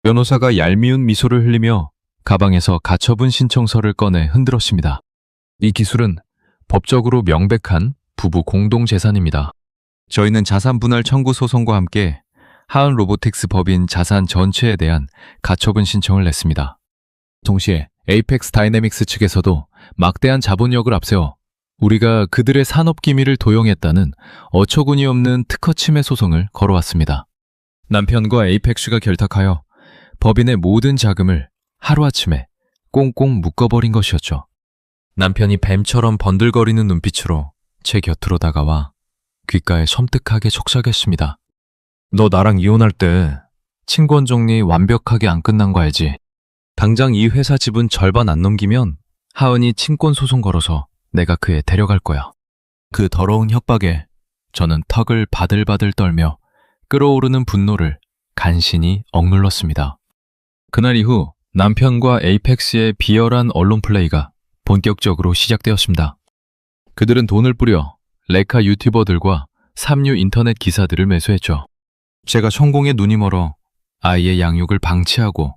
변호사가 얄미운 미소를 흘리며 가방에서 가처분 신청서를 꺼내 흔들었습니다. 이 기술은 법적으로 명백한 부부 공동재산입니다. 저희는 자산 분할 청구 소송과 함께 하은 로보틱스 법인 자산 전체에 대한 가처분 신청을 냈습니다. 동시에 에이펙스 다이내믹스 측에서도 막대한 자본력을 앞세워 우리가 그들의 산업 기밀을 도용했다는 어처구니 없는 특허 침해 소송을 걸어왔습니다. 남편과 에이펙스가 결탁하여 법인의 모든 자금을 하루아침에 꽁꽁 묶어버린 것이었죠. 남편이 뱀처럼 번들거리는 눈빛으로 제 곁으로 다가와 귓가에 섬뜩하게 속삭였습니다. 너 나랑 이혼할 때 친권 정리 완벽하게 안 끝난 거 알지? 당장 이 회사 지분 절반 안 넘기면 하은이 친권 소송 걸어서 내가 그 애 데려갈 거야. 그 더러운 협박에 저는 턱을 바들바들 떨며 끓어오르는 분노를 간신히 억눌렀습니다. 그날 이후 남편과 에이펙스의 비열한 언론 플레이가 본격적으로 시작되었습니다. 그들은 돈을 뿌려 레카 유튜버들과 삼류 인터넷 기사들을 매수했죠. 제가 성공에 눈이 멀어 아이의 양육을 방치하고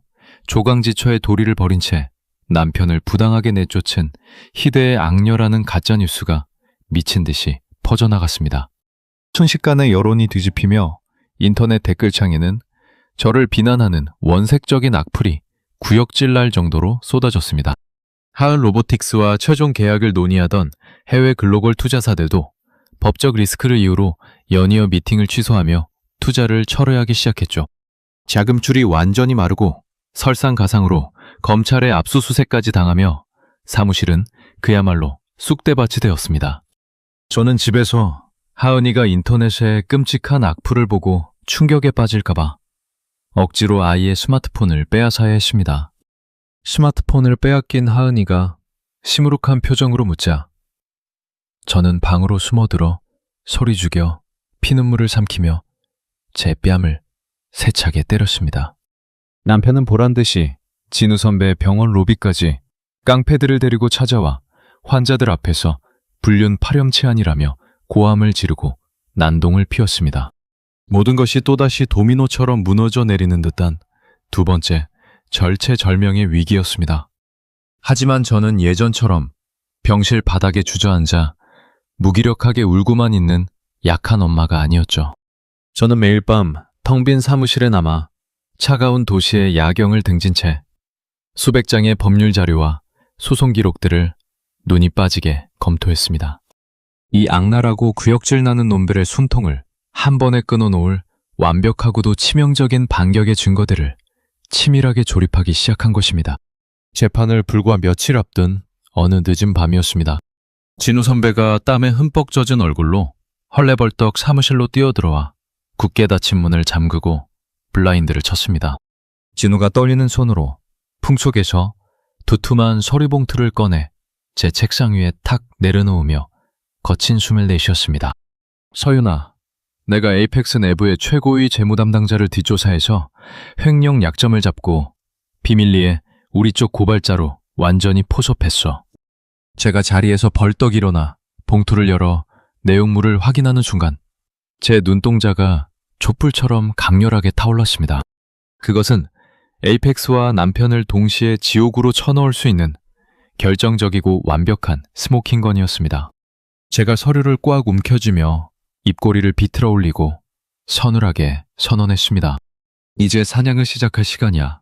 조강지처의 도리를 버린 채 남편을 부당하게 내쫓은 희대의 악녀라는 가짜뉴스가 미친 듯이 퍼져나갔습니다. 순식간에 여론이 뒤집히며 인터넷 댓글창에는 저를 비난하는 원색적인 악플이 구역질 날 정도로 쏟아졌습니다. 하은 로보틱스와 최종 계약을 논의하던 해외 글로벌 투자사들도 법적 리스크를 이유로 연이어 미팅을 취소하며 투자를 철회하기 시작했죠. 자금줄이 완전히 마르고 설상가상으로 검찰의 압수수색까지 당하며 사무실은 그야말로 쑥대밭이 되었습니다. 저는 집에서 하은이가 인터넷에 끔찍한 악플을 보고 충격에 빠질까봐 억지로 아이의 스마트폰을 빼앗아야 했습니다. 스마트폰을 빼앗긴 하은이가 시무룩한 표정으로 묻자 저는 방으로 숨어들어 소리 죽여 피눈물을 삼키며 제 뺨을 세차게 때렸습니다. 남편은 보란듯이 진우 선배의 병원 로비까지 깡패들을 데리고 찾아와 환자들 앞에서 불륜 파렴치한이라며 고함을 지르고 난동을 피웠습니다. 모든 것이 또다시 도미노처럼 무너져 내리는 듯한 두 번째 절체절명의 위기였습니다. 하지만 저는 예전처럼 병실 바닥에 주저앉아 무기력하게 울고만 있는 약한 엄마가 아니었죠. 저는 매일 밤 텅 빈 사무실에 남아 차가운 도시의 야경을 등진 채 수백 장의 법률 자료와 소송 기록들을 눈이 빠지게 검토했습니다. 이 악랄하고 구역질 나는 놈들의 숨통을 한 번에 끊어놓을 완벽하고도 치명적인 반격의 증거들을 치밀하게 조립하기 시작한 것입니다. 재판을 불과 며칠 앞둔 어느 늦은 밤이었습니다. 진우 선배가 땀에 흠뻑 젖은 얼굴로 헐레벌떡 사무실로 뛰어들어와 굳게 닫힌 문을 잠그고 블라인드를 쳤습니다. 진우가 떨리는 손으로 풍속에서 두툼한 서류봉투를 꺼내 제 책상 위에 탁 내려놓으며 거친 숨을 내쉬었습니다. 서윤아, 내가 에이펙스 내부의 최고위 재무 담당자를 뒷조사해서 횡령 약점을 잡고 비밀리에 우리 쪽 고발자로 완전히 포섭했어. 제가 자리에서 벌떡 일어나 봉투를 열어 내용물을 확인하는 순간 제 눈동자가 촛불처럼 강렬하게 타올랐습니다. 그것은 에이펙스와 남편을 동시에 지옥으로 쳐넣을 수 있는 결정적이고 완벽한 스모킹건이었습니다. 제가 서류를 꽉 움켜쥐며 입꼬리를 비틀어 올리고 서늘하게 선언했습니다. 이제 사냥을 시작할 시간이야.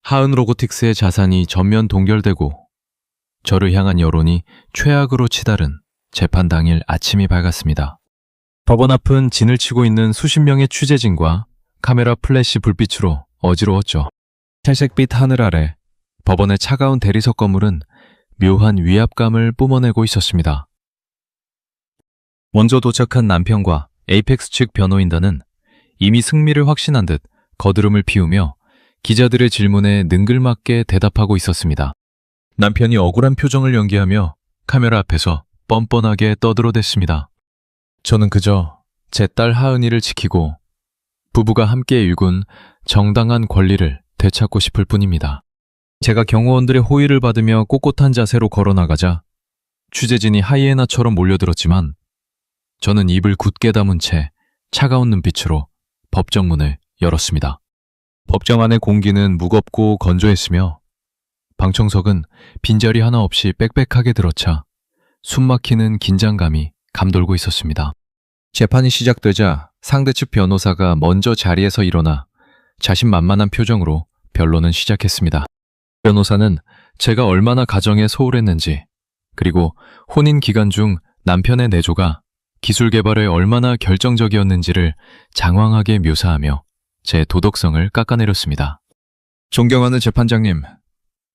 하은 로보틱스의 자산이 전면 동결되고 저를 향한 여론이 최악으로 치달은 재판 당일 아침이 밝았습니다. 법원 앞은 진을 치고 있는 수십 명의 취재진과 카메라 플래시 불빛으로 어지러웠죠. 탈색빛 하늘 아래 법원의 차가운 대리석 건물은 묘한 위압감을 뿜어내고 있었습니다. 먼저 도착한 남편과 에이펙스 측 변호인단은 이미 승리를 확신한 듯 거드름을 피우며 기자들의 질문에 능글맞게 대답하고 있었습니다. 남편이 억울한 표정을 연기하며 카메라 앞에서 뻔뻔하게 떠들어댔습니다. 저는 그저 제 딸 하은이를 지키고 부부가 함께 일군 정당한 권리를 되찾고 싶을 뿐입니다. 제가 경호원들의 호의를 받으며 꼿꼿한 자세로 걸어나가자 취재진이 하이에나처럼 몰려들었지만 저는 입을 굳게 다문 채 차가운 눈빛으로 법정 문을 열었습니다. 법정 안의 공기는 무겁고 건조했으며 방청석은 빈자리 하나 없이 빽빽하게 들어차 숨막히는 긴장감이 감돌고 있었습니다. 재판이 시작되자 상대 측 변호사가 먼저 자리에서 일어나 자신만만한 표정으로 변론을 시작했습니다. 변호사는 제가 얼마나 가정에 소홀했는지, 그리고 혼인 기간 중 남편의 내조가 기술 개발에 얼마나 결정적이었는지를 장황하게 묘사하며 제 도덕성을 깎아내렸습니다. 존경하는 재판장님,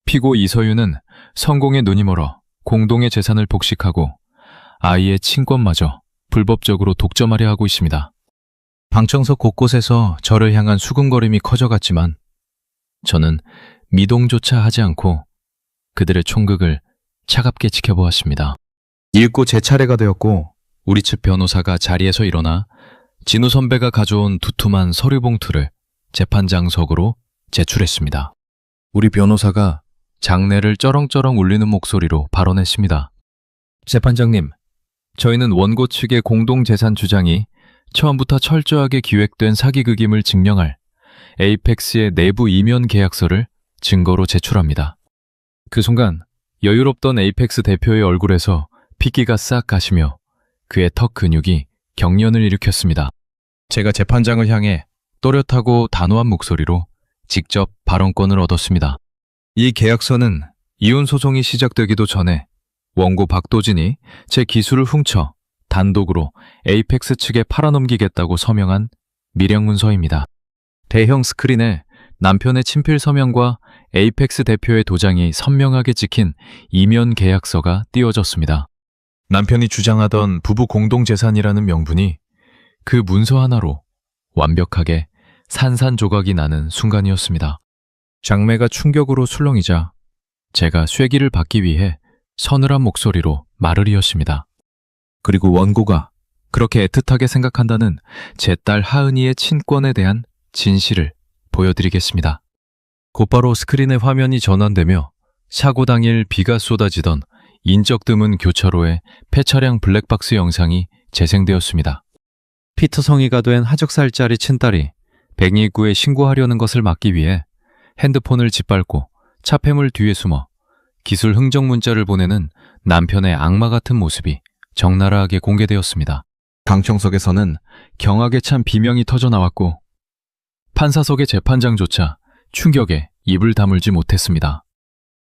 피고 이서윤은 성공에 눈이 멀어 공동의 재산을 복식하고 아이의 친권마저 불법적으로 독점하려 하고 있습니다. 방청석 곳곳에서 저를 향한 수군거림이 커져갔지만 저는 미동조차 하지 않고 그들의 총극을 차갑게 지켜보았습니다. 읽고 제 차례가 되었고 우리 측 변호사가 자리에서 일어나 진우 선배가 가져온 두툼한 서류 봉투를 재판장석으로 제출했습니다. 우리 변호사가 장내를 쩌렁쩌렁 울리는 목소리로 발언했습니다. 재판장님, 저희는 원고 측의 공동재산 주장이 처음부터 철저하게 기획된 사기극임을 증명할 에이펙스의 내부 이면 계약서를 증거로 제출합니다. 그 순간 여유롭던 에이펙스 대표의 얼굴에서 핏기가 싹 가시며 그의 턱 근육이 경련을 일으켰습니다. 제가 재판장을 향해 또렷하고 단호한 목소리로 직접 발언권을 얻었습니다. 이 계약서는 이혼 소송이 시작되기도 전에 원고 박도진이 제 기술을 훔쳐 단독으로 에이펙스 측에 팔아넘기겠다고 서명한 밀양문서입니다. 대형 스크린에 남편의 친필 서명과 에이펙스 대표의 도장이 선명하게 찍힌 이면 계약서가 띄워졌습니다. 남편이 주장하던 부부 공동재산이라는 명분이 그 문서 하나로 완벽하게 산산조각이 나는 순간이었습니다. 장매가 충격으로 술렁이자 제가 쐐기를 받기 위해 서늘한 목소리로 말을 이었습니다. 그리고 원고가 그렇게 애틋하게 생각한다는 제 딸 하은이의 친권에 대한 진실을 보여드리겠습니다. 곧바로 스크린의 화면이 전환되며 사고 당일 비가 쏟아지던 인적 드문 교차로의 폐차량 블랙박스 영상이 재생되었습니다. 피터 성이가 된 하적살짜리 친딸이 119에 신고하려는 것을 막기 위해 핸드폰을 짓밟고 차폐물 뒤에 숨어 기술 흥정 문자를 보내는 남편의 악마 같은 모습이 적나라하게 공개되었습니다. 방청석에서는 경악에 찬 비명이 터져나왔고 판사석의 재판장조차 충격에 입을 다물지 못했습니다.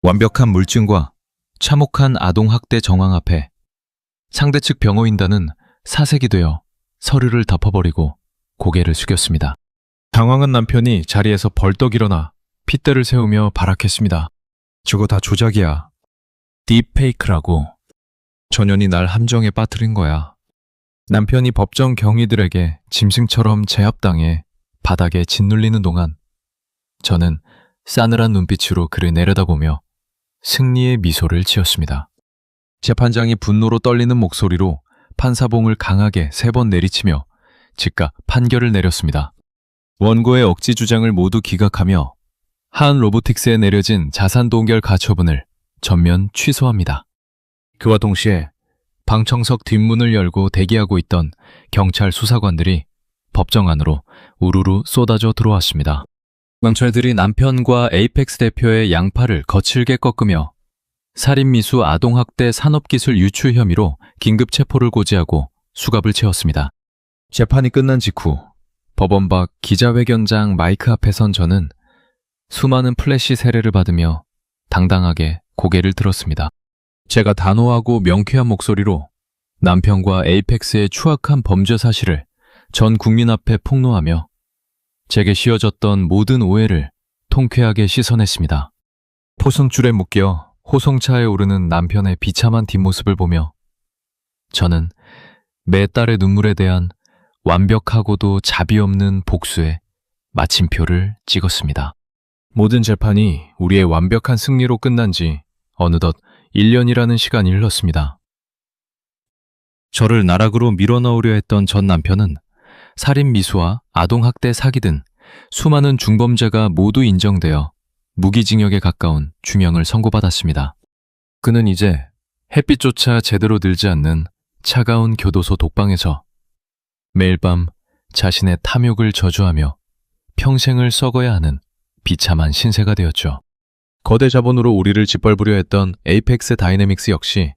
완벽한 물증과 참혹한 아동학대 정황 앞에 상대 측 병호인단은 사색이 되어 서류를 덮어버리고 고개를 숙였습니다. 당황한 남편이 자리에서 벌떡 일어나 핏대를 세우며 발악했습니다. 저거 다 조작이야. 딥페이크라고. 전현이 날 함정에 빠뜨린 거야. 남편이 법정 경위들에게 짐승처럼 제압당해 바닥에 짓눌리는 동안 저는 싸늘한 눈빛으로 그를 내려다보며 승리의 미소를 지었습니다. 재판장이 분노로 떨리는 목소리로 판사봉을 강하게 3번 내리치며 즉각 판결을 내렸습니다. 원고의 억지 주장을 모두 기각하며 하은 로보틱스에 내려진 자산 동결 가처분을 전면 취소합니다. 그와 동시에 방청석 뒷문을 열고 대기하고 있던 경찰 수사관들이 법정 안으로 우르르 쏟아져 들어왔습니다. 경찰들이 남편과 에이펙스 대표의 양팔을 거칠게 꺾으며 살인미수 아동학대 산업기술 유출 혐의로 긴급 체포를 고지하고 수갑을 채웠습니다. 재판이 끝난 직후 법원 밖 기자회견장 마이크 앞에 선 저는 수많은 플래시 세례를 받으며 당당하게 고개를 들었습니다. 제가 단호하고 명쾌한 목소리로 남편과 에이펙스의 추악한 범죄 사실을 전 국민 앞에 폭로하며 제게 씌워졌던 모든 오해를 통쾌하게 씻어냈습니다. 포승줄에 묶여 호송차에 오르는 남편의 비참한 뒷모습을 보며 저는 매 딸의 눈물에 대한 완벽하고도 자비 없는 복수에 마침표를 찍었습니다. 모든 재판이 우리의 완벽한 승리로 끝난 지 어느덧 1년이라는 시간이 흘렀습니다. 저를 나락으로 밀어넣으려 했던 전 남편은 살인 미수와 아동학대 사기 등 수많은 중범죄가 모두 인정되어 무기징역에 가까운 중형을 선고받았습니다. 그는 이제 햇빛조차 제대로 들지 않는 차가운 교도소 독방에서 매일 밤 자신의 탐욕을 저주하며 평생을 썩어야 하는 비참한 신세가 되었죠. 거대 자본으로 우리를 짓밟으려 했던 에이펙스 다이내믹스 역시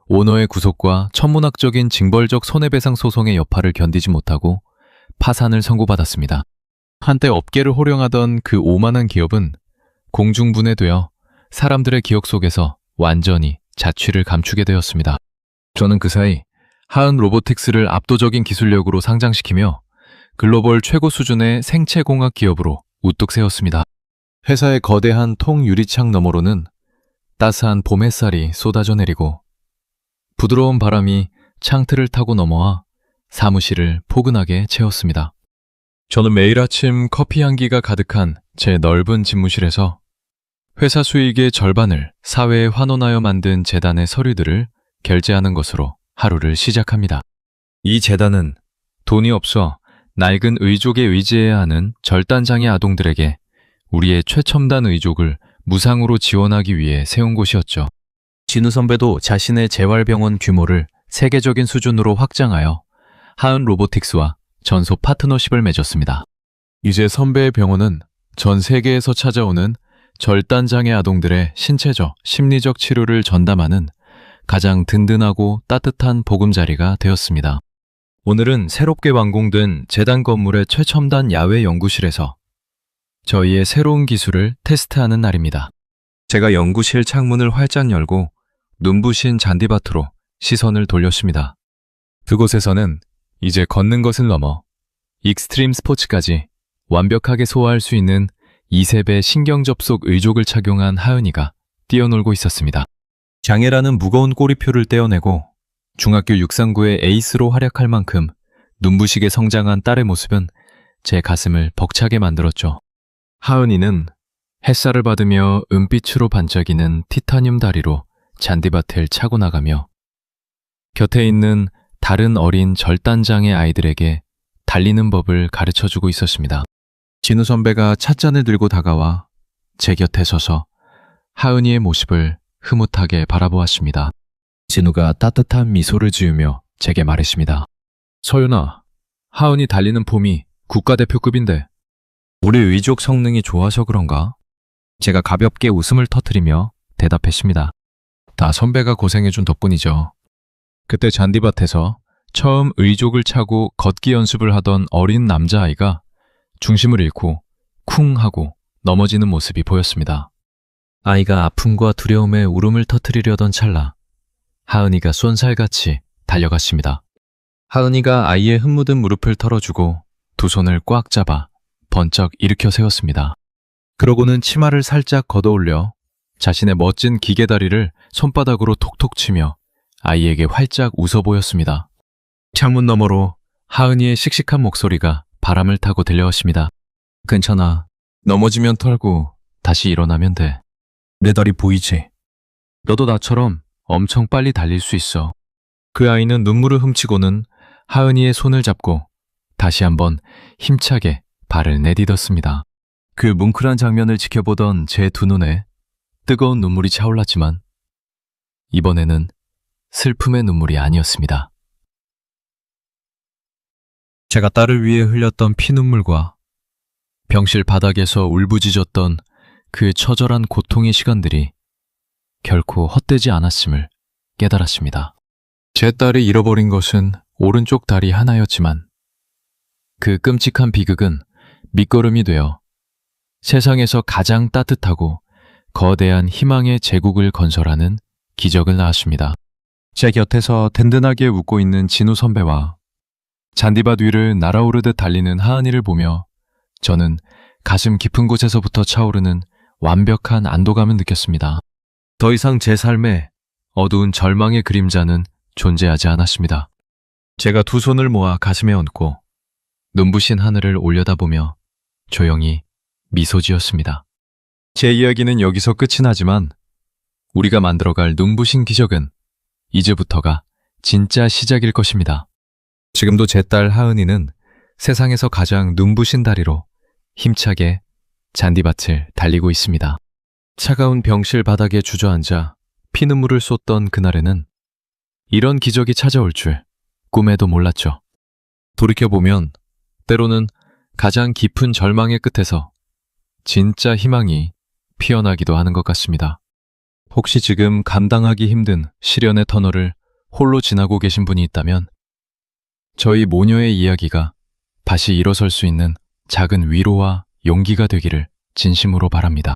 오너의 구속과 천문학적인 징벌적 손해배상 소송의 여파를 견디지 못하고 파산을 선고받았습니다. 한때 업계를 호령하던 그 오만한 기업은 공중분해되어 사람들의 기억 속에서 완전히 자취를 감추게 되었습니다. 저는 그 사이 하은 로보틱스를 압도적인 기술력으로 상장시키며 글로벌 최고 수준의 생체공학 기업으로 우뚝 세웠습니다. 회사의 거대한 통유리창 너머로는 따스한 봄 햇살이 쏟아져 내리고 부드러운 바람이 창틀을 타고 넘어와 사무실을 포근하게 채웠습니다. 저는 매일 아침 커피 향기가 가득한 제 넓은 집무실에서 회사 수익의 절반을 사회에 환원하여 만든 재단의 서류들을 결제하는 것으로 하루를 시작합니다. 이 재단은 돈이 없어 낡은 의족에 의지해야 하는 절단장애 아동들에게 우리의 최첨단 의족을 무상으로 지원하기 위해 세운 곳이었죠. 진우 선배도 자신의 재활병원 규모를 세계적인 수준으로 확장하여 하은 로보틱스와 전소 파트너십을 맺었습니다. 이제 선배의 병원은 전 세계에서 찾아오는 절단장애 아동들의 신체적, 심리적 치료를 전담하는 가장 든든하고 따뜻한 보금자리가 되었습니다. 오늘은 새롭게 완공된 재단 건물의 최첨단 야외 연구실에서 저희의 새로운 기술을 테스트하는 날입니다. 제가 연구실 창문을 활짝 열고 눈부신 잔디밭으로 시선을 돌렸습니다. 그곳에서는 이제 걷는 것을 넘어 익스트림 스포츠까지 완벽하게 소화할 수 있는 2세배 신경접속 의족을 착용한 하은이가 뛰어놀고 있었습니다. 장애라는 무거운 꼬리표를 떼어내고 중학교 육상부의 에이스로 활약할 만큼 눈부시게 성장한 딸의 모습은 제 가슴을 벅차게 만들었죠. 하은이는 햇살을 받으며 은빛으로 반짝이는 티타늄 다리로 잔디밭을 차고 나가며 곁에 있는 다른 어린 절단장애 아이들에게 달리는 법을 가르쳐주고 있었습니다. 진우 선배가 찻잔을 들고 다가와 제 곁에 서서 하은이의 모습을 흐뭇하게 바라보았습니다. 진우가 따뜻한 미소를 지으며 제게 말했습니다. 서윤아, 하은이 달리는 폼이 국가대표급인데 우리 의족 성능이 좋아서 그런가? 제가 가볍게 웃음을 터뜨리며 대답했습니다. 다 선배가 고생해준 덕분이죠. 그때 잔디밭에서 처음 의족을 차고 걷기 연습을 하던 어린 남자아이가 중심을 잃고 쿵 하고 넘어지는 모습이 보였습니다. 아이가 아픔과 두려움에 울음을 터뜨리려던 찰나 하은이가 쏜살같이 달려갔습니다. 하은이가 아이의 흠 묻은 무릎을 털어주고 두 손을 꽉 잡아 번쩍 일으켜 세웠습니다. 그러고는 치마를 살짝 걷어올려 자신의 멋진 기계다리를 손바닥으로 톡톡 치며 아이에게 활짝 웃어 보였습니다. 창문 너머로 하은이의 씩씩한 목소리가 바람을 타고 들려왔습니다. 괜찮아. 넘어지면 털고 다시 일어나면 돼. 내 다리 보이지? 너도 나처럼 엄청 빨리 달릴 수 있어. 그 아이는 눈물을 훔치고는 하은이의 손을 잡고 다시 한번 힘차게 발을 내디뎠습니다. 그 뭉클한 장면을 지켜보던 제 두 눈에 뜨거운 눈물이 차올랐지만 이번에는 슬픔의 눈물이 아니었습니다. 제가 딸을 위해 흘렸던 피눈물과 병실 바닥에서 울부짖었던 그 처절한 고통의 시간들이 결코 헛되지 않았음을 깨달았습니다. 제 딸이 잃어버린 것은 오른쪽 다리 하나였지만 그 끔찍한 비극은 밑거름이 되어 세상에서 가장 따뜻하고 거대한 희망의 제국을 건설하는 기적을 낳았습니다. 제 곁에서 든든하게 웃고 있는 진우 선배와 잔디밭 위를 날아오르듯 달리는 하은이를 보며 저는 가슴 깊은 곳에서부터 차오르는 완벽한 안도감을 느꼈습니다. 더 이상 제 삶에 어두운 절망의 그림자는 존재하지 않았습니다. 제가 두 손을 모아 가슴에 얹고 눈부신 하늘을 올려다보며 조용히 미소 지었습니다. 제 이야기는 여기서 끝이 나지만 우리가 만들어갈 눈부신 기적은 이제부터가 진짜 시작일 것입니다. 지금도 제 딸 하은이는 세상에서 가장 눈부신 다리로 힘차게 잔디밭을 달리고 있습니다. 차가운 병실 바닥에 주저앉아 피눈물을 쏟던 그날에는 이런 기적이 찾아올 줄 꿈에도 몰랐죠. 돌이켜보면 때로는 가장 깊은 절망의 끝에서 진짜 희망이 피어나기도 하는 것 같습니다. 혹시 지금 감당하기 힘든 시련의 터널을 홀로 지나고 계신 분이 있다면 저희 모녀의 이야기가 다시 일어설 수 있는 작은 위로와 용기가 되기를 진심으로 바랍니다.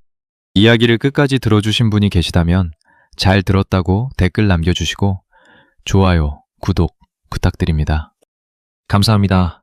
이야기를 끝까지 들어주신 분이 계시다면 잘 들었다고 댓글 남겨주시고 좋아요, 구독 부탁드립니다. 감사합니다.